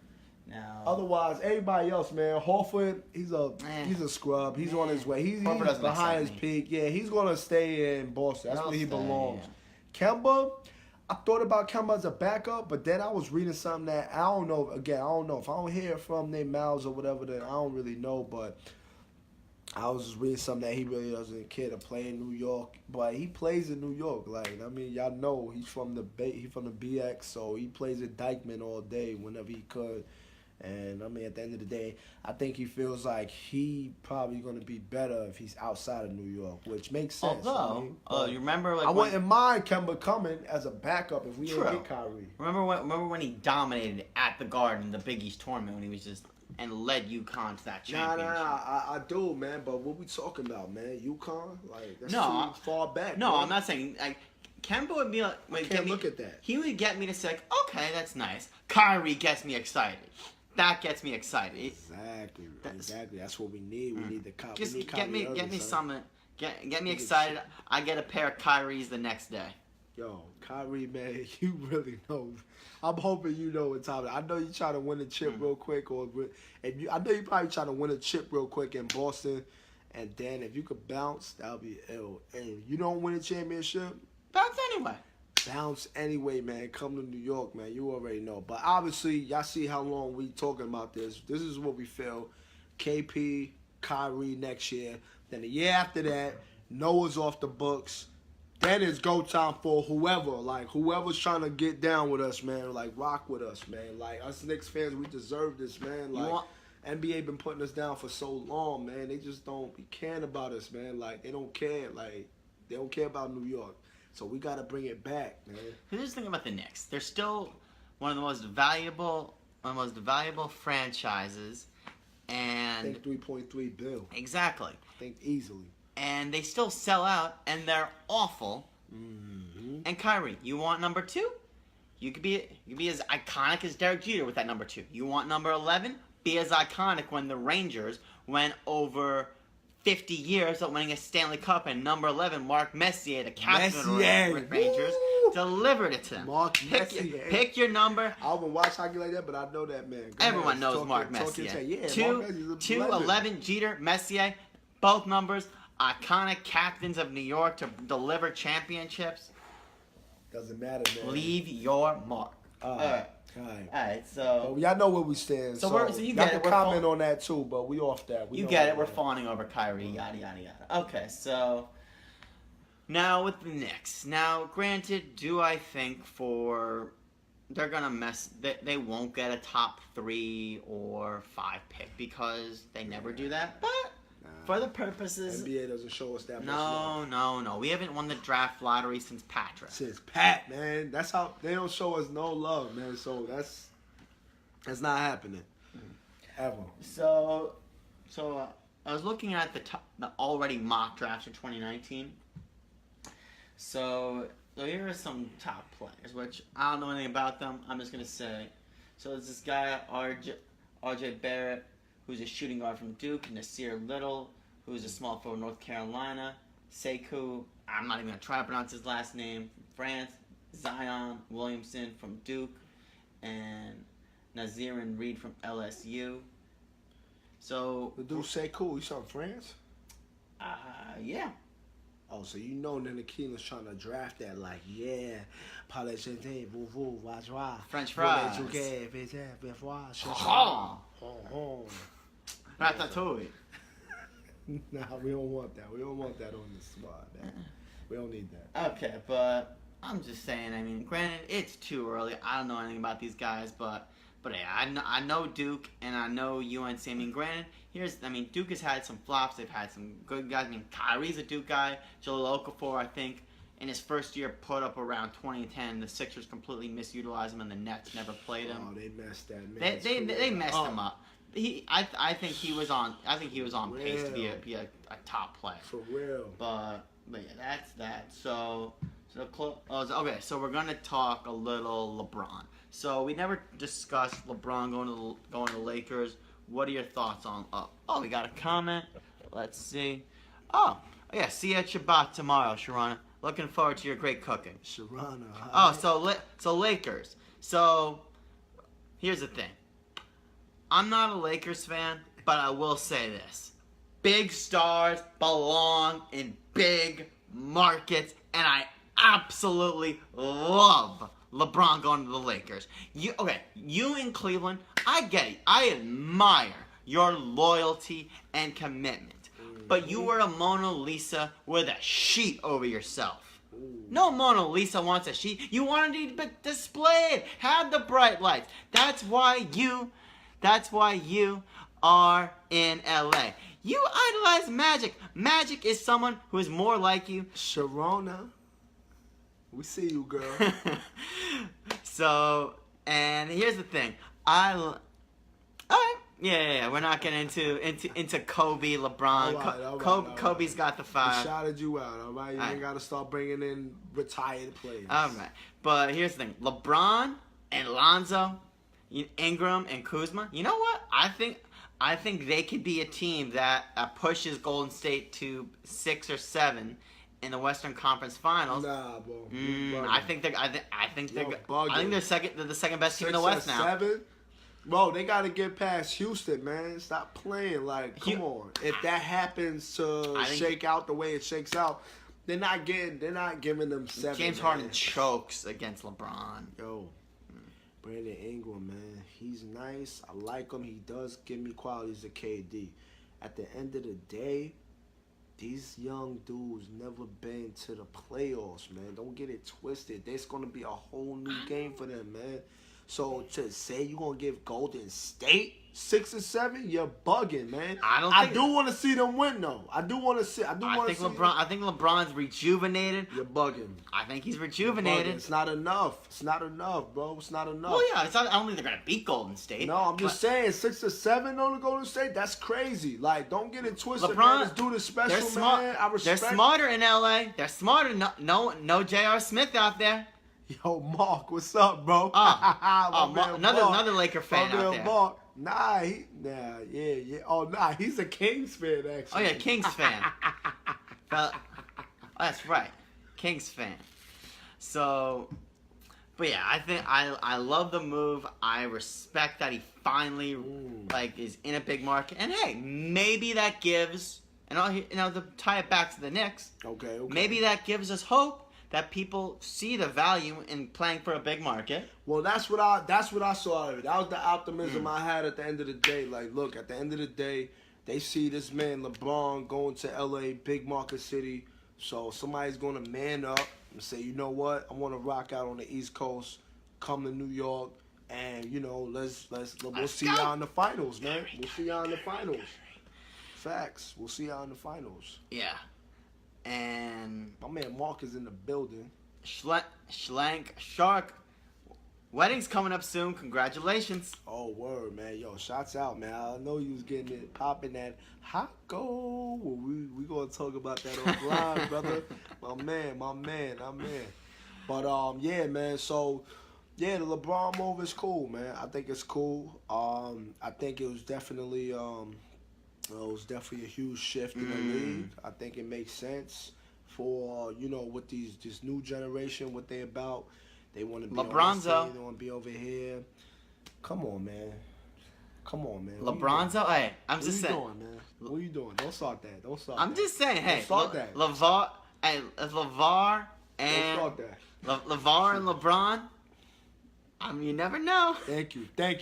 Now. Otherwise, everybody else, man. Horford, he's a scrub. He's on his way. He's behind his peak. Yeah, he's gonna stay in Boston. That's where he belongs. Yeah. Kemba. I thought about Kemba as a backup, but then I was reading something that I don't know. Again, I don't know. If I don't hear from their mouths or whatever, then I don't really know. But I was just reading something that he really doesn't care to play in New York. But he plays in New York. Like, I mean, y'all know he's from the BX, so he plays at Dykeman all day whenever he could. And, I mean, at the end of the day, I think he feels like he probably going to be better if he's outside of New York, which makes sense. Although, you remember... like I wouldn't mind Kemba coming as a backup if we didn't get Kyrie. Remember when he dominated at the Garden, the Big East tournament, when he was just... and led UConn to that championship? I do, man, but what we talking about, man? UConn? Like, that's too far back. No, man. I'm not saying... like, Kemba would be like... look at that. He would get me to say, like, okay, that's nice. Kyrie gets me excited. That gets me excited. Exactly. That's what we need. We need the Kyrie. Just get me something. Get me excited. I get a pair of Kyries the next day. Yo, Kyrie, man, you really know. I'm hoping you know what time. I know you trying to win a chip real quick, I know you probably trying to win a chip real quick in Boston, and then if you could bounce, that'll be ill. And if you don't win a championship, bounce anyway. Bounce anyway, man. Come to New York, man. You already know. But obviously, y'all see how long we talking about this. This is what we feel. KP, Kyrie next year. Then the year after that, Noah's off the books. Then it's go time for whoever. Like, whoever's trying to get down with us, man. Like, rock with us, man. Like, us Knicks fans, we deserve this, man. Like, NBA been putting us down for so long, man. They just don't be caring about us, man. Like, they don't care. Like, they don't care about New York. So we got to bring it back, man. Here's the thing about the Knicks. They're still one of the most valuable franchises. And I think $3.3 billion. Exactly. I think easily. And they still sell out, and they're awful. Mm-hmm. And Kyrie, you want number 2? You could be as iconic as Derek Jeter with that number 2. You want number 11? Be as iconic when the Rangers went over 50 years of winning a Stanley Cup, and number 11, Mark Messier, the captain of the Rangers, delivered it to them. Mark Messier. Pick your number. I haven't watched hockey like that, but I know that man. Everyone knows Mark Messier. Yeah, 2, 11, Jeter, Messier, both numbers, iconic captains of New York to deliver championships. Doesn't matter, man. Leave your mark. All right, so y'all know where we stand. So you y'all get it. Can comment on that too, but we off that. You get it. We're fawning over Kyrie. Yada yada yada. Okay, so now with the Knicks. Now, granted, do I think they're gonna mess? They won't get a top 3 or 5 pick because they never do that. But for the purposes, NBA doesn't show us that much. No. We haven't won the draft lottery since Patrick. Since Pat, man. That's how they don't show us no love, man. So that's not happening ever. So I was looking at the already mock drafts for 2019. So So here are some top players, which I don't know anything about them. I'm just gonna say. So there's this guy R.J. Barrett, who's a shooting guard from Duke. Nasir Little, who's a small forward from North Carolina. Sekou, I'm not even gonna try to pronounce his last name, from France. Zion Williamson from Duke, and Nazir and Reed from LSU. So The dude say cool. He's from France? yeah. Oh, so you know Nana Keelan's trying to draft that like, yeah, parlez français, vous, voix, French fries. Ratatouille. Nah, we don't want that. We don't want that on the squad. We don't need that. Okay, but I'm just saying. I mean, granted, it's too early. I don't know anything about these guys, but hey, I know Duke and I know UNC. I mean, granted, Duke has had some flops. They've had some good guys. I mean, Kyrie's a Duke guy. Jahlil Okafor, I think, in his first year put up around 2010. The Sixers completely misutilized him, and the Nets never played him. Oh, they messed that man. They messed him up. I think he was on pace to be a top player. For real. But yeah, that's that. So okay. So we're gonna talk a little LeBron. So we never discussed LeBron going to the Lakers. What are your thoughts on? Oh, we got a comment. Let's see. Oh yeah. See you at Shabbat tomorrow, Sharana. Looking forward to your great cooking. Sharana. Oh, so Lakers. So here's the thing. I'm not a Lakers fan, but I will say this. Big stars belong in big markets, and I absolutely love LeBron going to the Lakers. You in Cleveland, I get it. I admire your loyalty and commitment. But you were a Mona Lisa with a sheet over yourself. No Mona Lisa wants a sheet. You wanted to be displayed. Have the bright lights. That's why you are in LA. You idolize Magic. Magic is someone who is more like you. Sharona. We see you, girl. So, and here's the thing. Yeah. We're not getting into Kobe, LeBron. All right. Kobe's got the five. We shouted you out, all right? You ain't got to start bringing in retired players. All right. But here's the thing. LeBron and Lonzo, Ingram and Kuzma, you know what? I think they could be a team that pushes Golden State to 6 or 7 in the Western Conference Finals. Nah, bro. I think they're the second best team in the West now. 7? Bro, they got to get past Houston, man. Stop playing. Like, come on. If that happens to shake out the way it shakes out, they're not giving them 7. James Harden chokes against LeBron. Yo. Brandon Ingram, man, he's nice. I like him. He does give me qualities of KD. At the end of the day, these young dudes never been to the playoffs, man. Don't get it twisted. There's going to be a whole new game for them, man. So to say you're going to give Golden State 6 or 7, you're bugging, man. I do want to see them win, though. I think LeBron's rejuvenated. You're bugging. I think he's rejuvenated. It's not enough. It's not enough, bro. It's not enough. Well, yeah, I don't think they're going to beat Golden State. No, I'm just saying 6 or 7 on the Golden State, that's crazy. Like, don't get it twisted, LeBron, man. This dude is special, man. I respect. They're smarter in LA. They're smarter. No J.R. Smith out there. Yo, Mark, what's up, bro? Another Laker fan out there. Mark. Yeah. Oh, nah, he's a Kings fan, actually. Oh, yeah, Kings fan. That's right, Kings fan. So, but yeah, I think I love the move. I respect that he finally is in a big market. And hey, maybe that gives, to tie it back to the Knicks. Okay. Maybe that gives us hope that people see the value in playing for a big market. Well, that's what I saw of it. That was the optimism I had at the end of the day. Like, look, at the end of the day, they see this man LeBron going to LA, big market city. So somebody's going to man up and say, you know what, I want to rock out on the East Coast, come to New York, and we'll see y'all in the finals, man. We'll see y'all in the finals. Facts. We'll see y'all in the finals. Yeah. And my man Mark is in the building. Schlank Shark. Wedding's coming up soon. Congratulations. Oh, word, man. Yo, shots out, man. I know you was getting it popping that hot goal. Well, we gonna talk about that offline, brother. My man. But yeah, man. So yeah, the LeBron move is cool, man. I think it's cool. I think it was definitely a huge shift in the league. I think it makes sense for what this new generation, what they about. They want to be LeBronzo. They want to be over here. Come on, man. LeBronzo. Hey, I'm just saying. What are you doing, man? What are you doing? Don't start that. I'm just saying. Hey, start that. LeVar and LeVar and LeBron. I mean, you never know. Thank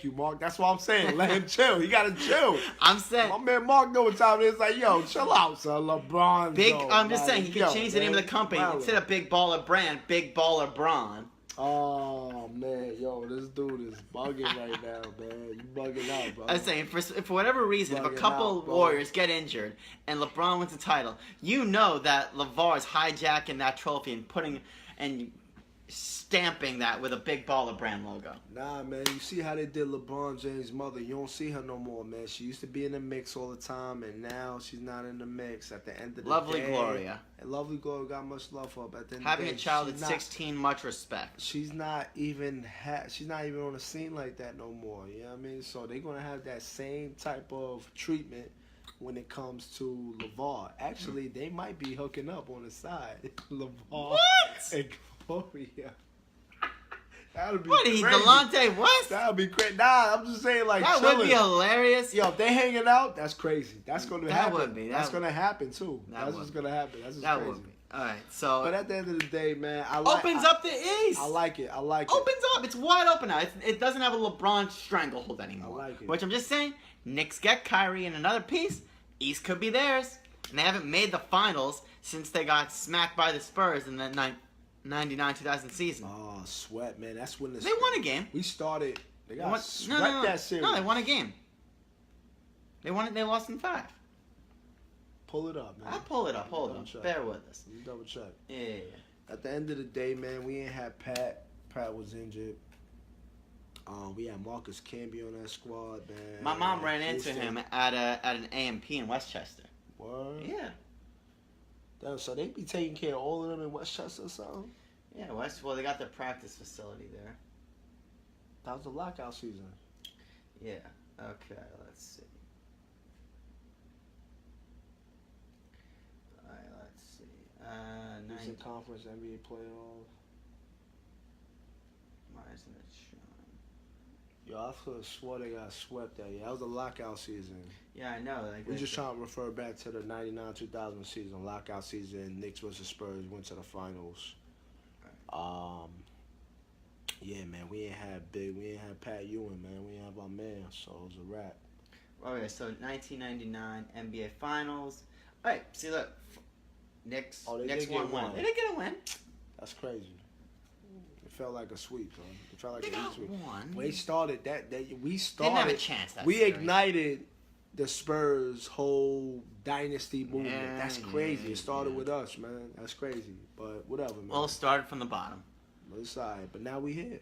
you, Mark. That's what I'm saying. Let him chill. He gotta chill. I'm saying. My man Mark know what time it is. Like, yo, chill out, son. LeBron. I'm just saying he could change the name of the company instead of Big Baller Brand, Big Baller Bron. Oh man, yo, this dude is bugging right now, man. You bugging out, bro. I'm saying for whatever reason, if a couple Warriors get injured and LeBron wins the title, you know that LeVar is hijacking that trophy and stamping that with a Big Baller Brand logo. Nah, man, you see how they did LeBron James' mother. You don't see her no more, man. She used to be in the mix all the time, and now she's not in the mix. At the end of the Lovely day, Gloria. And Lovely Gloria got much love for her. But at the end having of the day, a child at 16, much respect. She's not even on a scene like that no more. You know what I mean? So they're gonna have that same type of treatment when it comes to LeVar. Actually, they might be hooking up on the side. LeVar What? and Gloria. That would be What, crazy. Delonte West? That would be crazy. Nah, I'm just saying, like, that chilling. would be hilarious. Yo, if they hanging out, that's crazy. That's going to happen. That would be. That's going to happen, too. That's what's going to happen. That's just that crazy. Would be. All right, so. But at the end of the day, man, opens up the East. I like it. Opens up. It's wide open now. It doesn't have a LeBron stranglehold anymore. I like it. Which I'm just saying, Knicks get Kyrie in another piece. East could be theirs. And they haven't made the finals since they got smacked by the Spurs in the 99-2000 season. Oh, sweat, man. That's when they won a game. We started. They got that series. No, they won a game. They won it. They lost in 5. Pull it up, man. I'll pull it up. Hold on. Check. Bear with us. You double check. Yeah. At the end of the day, man, we ain't had Pat. Pat was injured. We had Marcus Camby on that squad, man. My mom ran into him at an AMP in Westchester. What? Yeah. Damn, so they be taking care of all of them in Westchester or something? Yeah, well, they got their practice facility there. That was the lockout season. Yeah. Okay, let's see. Alright, let's see. Eastern Conference NBA playoff. Why isn't it showing? Yo, I could have swore they got swept that year. That was the lockout season. Yeah, I know. We're just trying to refer back to the 99-2000 season, lockout season. Knicks versus Spurs went to the finals. Yeah, man, we ain't had Pat Ewing, man. We ain't have our man, so it was a wrap. Okay, so 1999 NBA Finals. All right, see, look, Knicks. Knicks won one. They didn't get a win. That's crazy. It felt like a sweep, though. It felt like they a sweep. One. We started we didn't have a chance. We ignited the Spurs' whole dynasty movement. Yeah, That's crazy. It started with us, man. That's crazy. But whatever, man. Well, it started from the bottom. But it's all right. But now we here.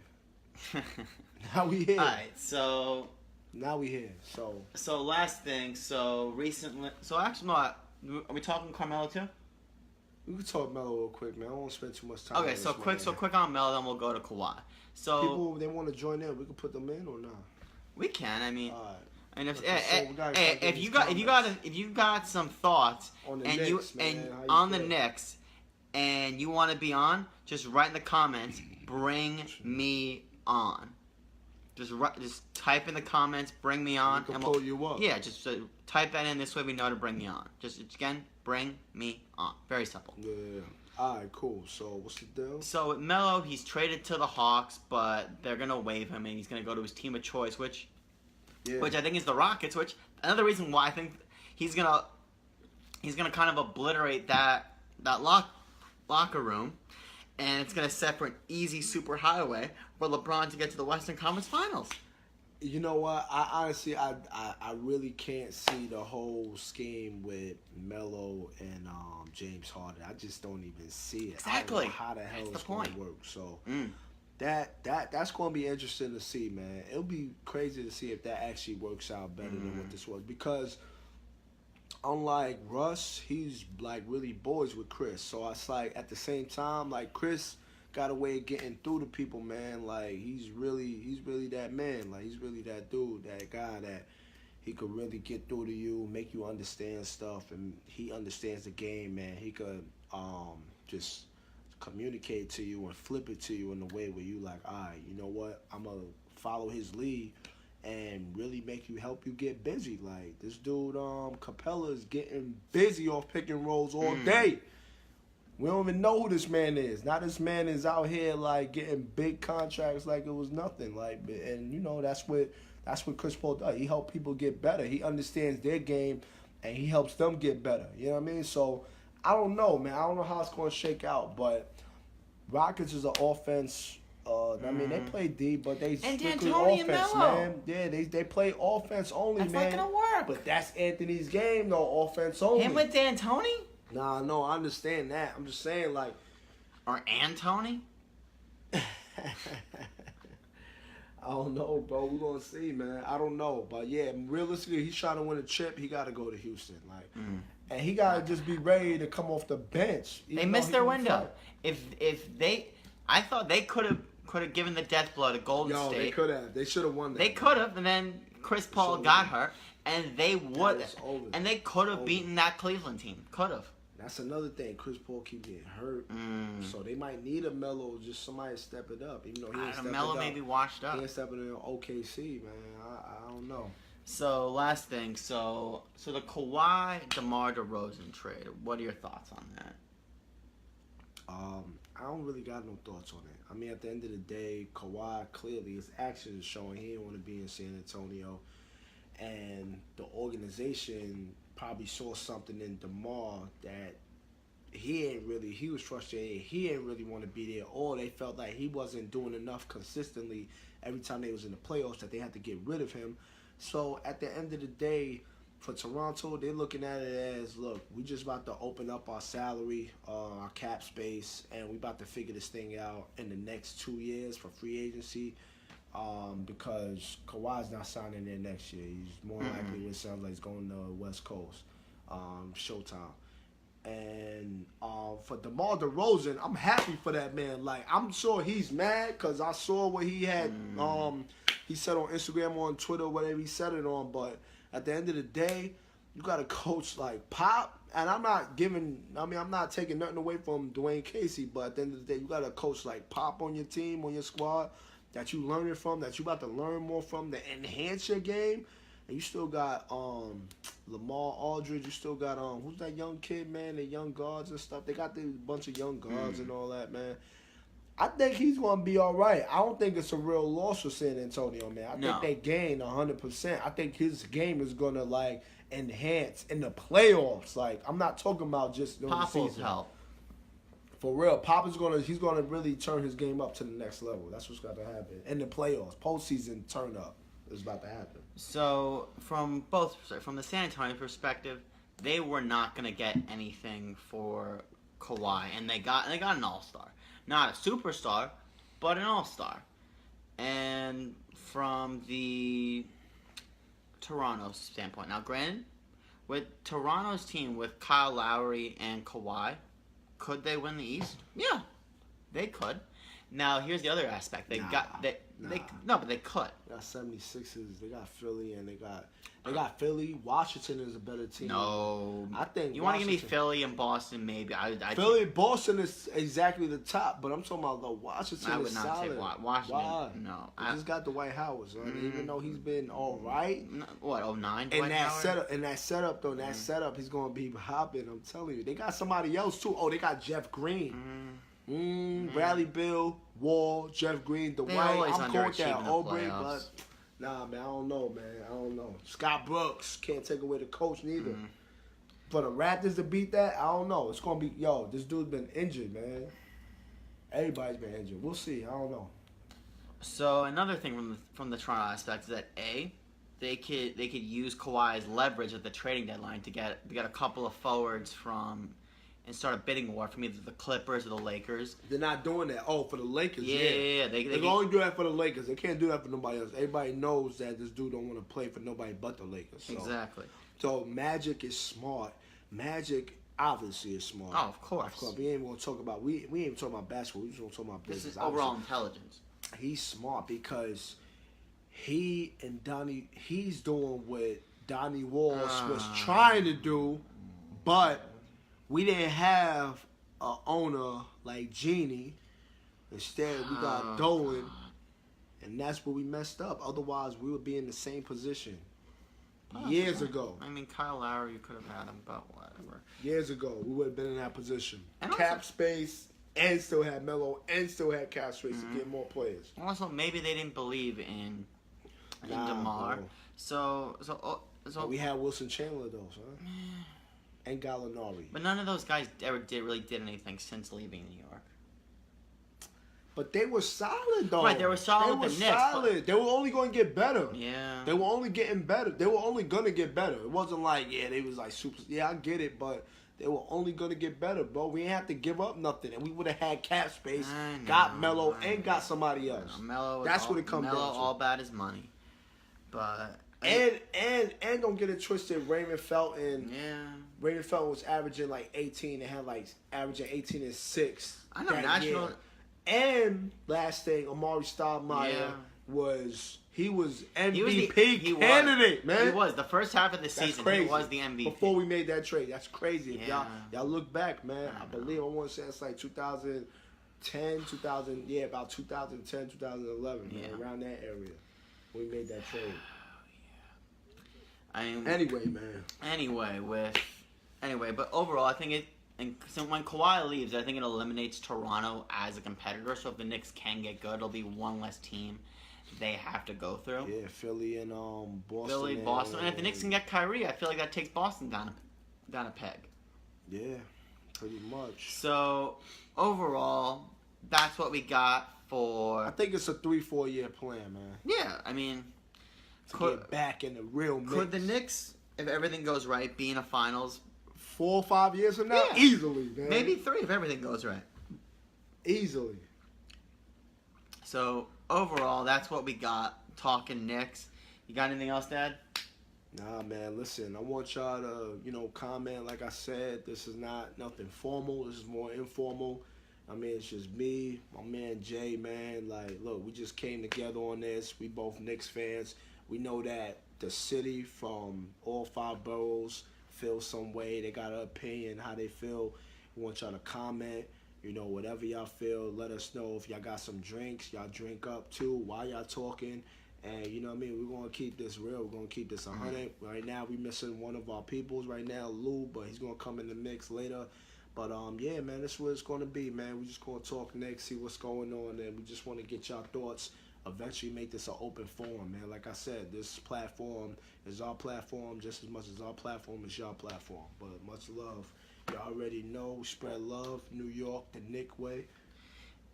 Now we here. All right, so. Now we here. So last thing. So recently. So actually, no. Are we talking Carmelo too? We can talk Melo real quick, man. I don't want to spend too much time. Okay, so quick on Melo, then we'll go to Kawhi. So people, they want to join in. We can put them in or not. We can. I mean. All right. And if you got some thoughts on the and Knicks, on the Knicks and you want to be on, just write in the comments, bring me on. Just type in the comments, bring me on, and we'll pull you up. Yeah, just type that in. This way we know to bring me on. Just again, bring me on. Very simple. Yeah. All right, cool. So what's the deal? So with Melo, he's traded to the Hawks, but they're gonna waive him and he's gonna go to his team of choice, which I think is the Rockets. Which another reason why I think he's gonna kind of obliterate that locker room, and it's gonna set for an easy super highway for LeBron to get to the Western Conference Finals. You know what? I honestly, I really can't see the whole scheme with Melo and James Harden. I just don't even see it. Exactly. I don't know how the hell it's going to work. So that's going to be interesting to see, man. It'll be crazy to see if that actually works out better than what this was, because unlike Russ, he's like really boys with Chris. So it's like at the same time, like Chris got a way of getting through to people, man. Like he's really that man. Like he's really that dude, that guy that he could really get through to you, make you understand stuff, and he understands the game, man. He could just communicate to you and flip it to you in a way where you like, all right, you know what? I'm gonna follow his lead and really make you help you get busy. Like this dude, Capella is getting busy off pick and rolls all day. We don't even know who this man is. Now this man is out here like getting big contracts like it was nothing. Like, and you know that's what Chris Paul does. He helps people get better. He understands their game, and he helps them get better. You know what I mean? So I don't know, man. I don't know how it's going to shake out, but Rockets is an offense. I mean, they play D, but they strictly offense, man. Yeah, they play offense only, that's man. That's not gonna work. But that's Anthony's game, though. Offense only. Him with D'Antoni? Nah, no, I understand that. I'm just saying, like, or Antony? I don't know, bro. We're gonna see, man. I don't know, but yeah, realistically, he's trying to win a chip. He got to go to Houston, like, and he got to just be ready to come off the bench. They missed their window. I thought they could have given the death blow to Golden State. They could have. They should have won that. They could have, and then Chris Paul got hurt, and they would, and they could have beaten that Cleveland team. Could have. That's another thing. Chris Paul keep getting hurt, so they might need a Melo, just somebody to step it up. Even though he ain't stepping Melo up. maybe washed up. He ain't stepping in OKC, man. I don't know. So last thing, so the Kawhi DeMar DeRozan trade. What are your thoughts on that? I don't really got no thoughts on it. I mean, at the end of the day, Kawhi clearly his actions is showing he didn't want to be in San Antonio, and the organization probably saw something in DeMar that he was frustrated. He didn't really want to be there, or they felt like he wasn't doing enough consistently every time they was in the playoffs that they had to get rid of him. So at the end of the day, for Toronto, they're looking at it as, look, we just about to open up our salary, our cap space, and we about to figure this thing out in the next 2 years for free agency. Because Kawhi's not signing there next year. He's more likely, it sounds like he's going to West Coast, Showtime. And for DeMar DeRozan, I'm happy for that man. Like, I'm sure he's mad because I saw what he had. He said on Instagram, on Twitter, whatever he said it on. But at the end of the day, you got a coach like Pop, and I'm not taking nothing away from Dwayne Casey. But at the end of the day, you got a coach like Pop on your team, on your squad, that you learning from, that you about to learn more from, to enhance your game. And you still got Lamar Aldridge. You still got who's that young kid, man? The young guards and stuff. They got the bunch of young guards and all that, man. I think he's gonna be all right. I don't think it's a real loss for San Antonio, man. I think they gained 100%. I think his game is gonna like enhance in the playoffs. Like, I'm not talking about just during the season. Help. For real, Pop is he's gonna really turn his game up to the next level. That's what's got to happen in the playoffs. Postseason turn up is about to happen. So from the San Antonio perspective, they were not gonna get anything for Kawhi, and they got an all-star, not a superstar, but an all-star. And from the Toronto standpoint, now granted, with Toronto's team with Kyle Lowry and Kawhi, could they win the East? Yeah, they could. Now here's the other aspect. But they could. They got 76ers. They got Philly, and they got Philly. Washington is a better team. No, I think you want to give me Philly and Boston, maybe. Philly and Boston is exactly the top, but I'm talking about the Washington. I would is not solid. say Washington. Why? No, they just got Dwight Howard, son. Even though he's been all right. What, 09? In that setup, though, he's gonna be hopping. I'm telling you, they got somebody else too. Oh, they got Jeff Green. Bradley Beal, Wall, Jeff Green, Dwight. I'm cool with that. Aubrey, but nah, man, I don't know. Scott Brooks can't take away the coach neither. For the Raptors to beat that, I don't know. It's gonna be this dude's been injured, man. Everybody's been injured. We'll see. I don't know. So another thing from the Toronto aspect is that they could use Kawhi's leverage at the trading deadline to get a couple of forwards and start a bidding war from either the Clippers or the Lakers. They're not doing that. Oh, for the Lakers, yeah. They can only do that for the Lakers. They can't do that for nobody else. Everybody knows that this dude don't want to play for nobody but the Lakers. So. Exactly. So Magic is smart. Magic obviously is smart. Oh, of course. We ain't gonna talk about we ain't even talking about basketball. We just gonna talk about This business. is overall intelligence. He's smart because he's doing what Donnie Walsh was trying to do, but we didn't have an owner like Genie. Instead, we got Dolan, and that's where we messed up. Otherwise, we would be in the same position years ago. I mean, Kyle Lowry, you could have had him, but whatever. Years ago, we would have been in that position. And cap also, space, and still had Melo, and still had cap space to get more players. Also, maybe they didn't believe in DeMar. Bro. So we had Wilson Chandler though, son. And Gallinari. But none of those guys ever really did anything since leaving New York. But they were solid though. Right, they were solid. They were the Knicks, solid. They were only going to get better. Yeah. They were only getting better. They were only going to get better. It wasn't like, they was like super. Yeah, I get it, but they were only going to get better, bro. We didn't have to give up nothing, and we would have had cap space, got Melo, and got somebody else. That's what it comes down to. Melo all about his money. But and don't get it twisted. Raymond Felton. Yeah. Raymond Felton was averaging like 18 and had like averaging 18 and 6. I know national. Year. And last thing, Amari Stoudemire was MVP candidate, man. He was the first half of the season. Crazy. He was the MVP before we made that trade. That's crazy. If Yeah. y'all look back, man. I believe I want to say it's like 2010, 2000. Yeah, about 2010, 2011, man, around that area. We made that trade. Anyway, but overall, I think it. And so when Kawhi leaves, I think it eliminates Toronto as a competitor. So if the Knicks can get good, it'll be one less team they have to go through. Yeah, Philly and Boston. Boston. And if the Knicks can get Kyrie, I feel like that takes Boston down a peg. Yeah, pretty much. So overall, that's what we got for. I think it's a 3-4 year plan, man. Yeah, I mean, to get back in the real mix. Could the Knicks, if everything goes right, be in a finals? 4 or 5 years from now? Yeah. Easily, man. Maybe 3 if everything goes right. Easily. So, overall, that's what we got. Talking Knicks. You got anything else, Dad? Nah, man. Listen, I want y'all to, comment. Like I said, this is not nothing formal. This is more informal. I mean, it's just me, my man Jay, man. Like, look, we just came together on this. We both Knicks fans. We know that the city from all 5 boroughs feel some way. They got an opinion, how they feel. We want y'all to comment. Whatever y'all feel, let us know. If y'all got some drinks, y'all drink up too while y'all talking. And you know what I mean? We're going to keep this real. We're going to keep this 100. Right now, we missing one of our peoples right now, Lou, but he's going to come in the mix later. But, yeah, man, that's what it's going to be, man. We just going to talk next, see what's going on, and we just want to get y'all thoughts. Eventually make this an open forum, man. Like I said, this platform is our platform just as much as our platform is your platform. But much love. You already know, spread love. New York, the Knick way.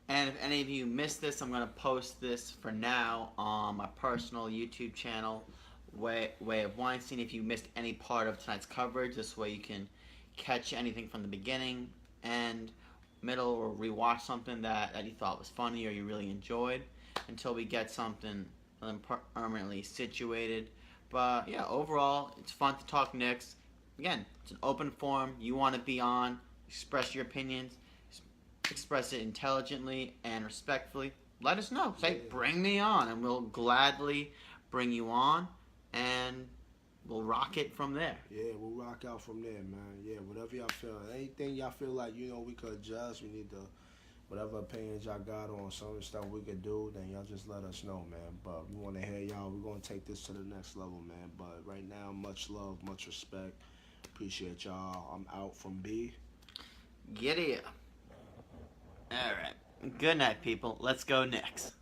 And if any of you missed this, I'm going to post this for now on my personal YouTube channel, Way of Weinstein. If you missed any part of tonight's coverage, this way you can catch anything from the beginning and middle, or rewatch something that you thought was funny or you really enjoyed, until we get something permanently situated. But yeah, overall, it's fun to talk Knicks. Again, it's an open forum. You want to be on, express your opinions, express it intelligently and respectfully. Let us know. Say, bring me on, and we'll gladly bring you on, and we'll rock it from there. Yeah, we'll rock out from there, man. Yeah, whatever y'all feel. Anything y'all feel like, we could adjust, we need to. Whatever opinions y'all got on some of the stuff we could do, then y'all just let us know, man. But we want to hear y'all. We're going to take this to the next level, man. But right now, much love, much respect. Appreciate y'all. I'm out from B. Giddy up. All right. Good night, people. Let's go Knicks.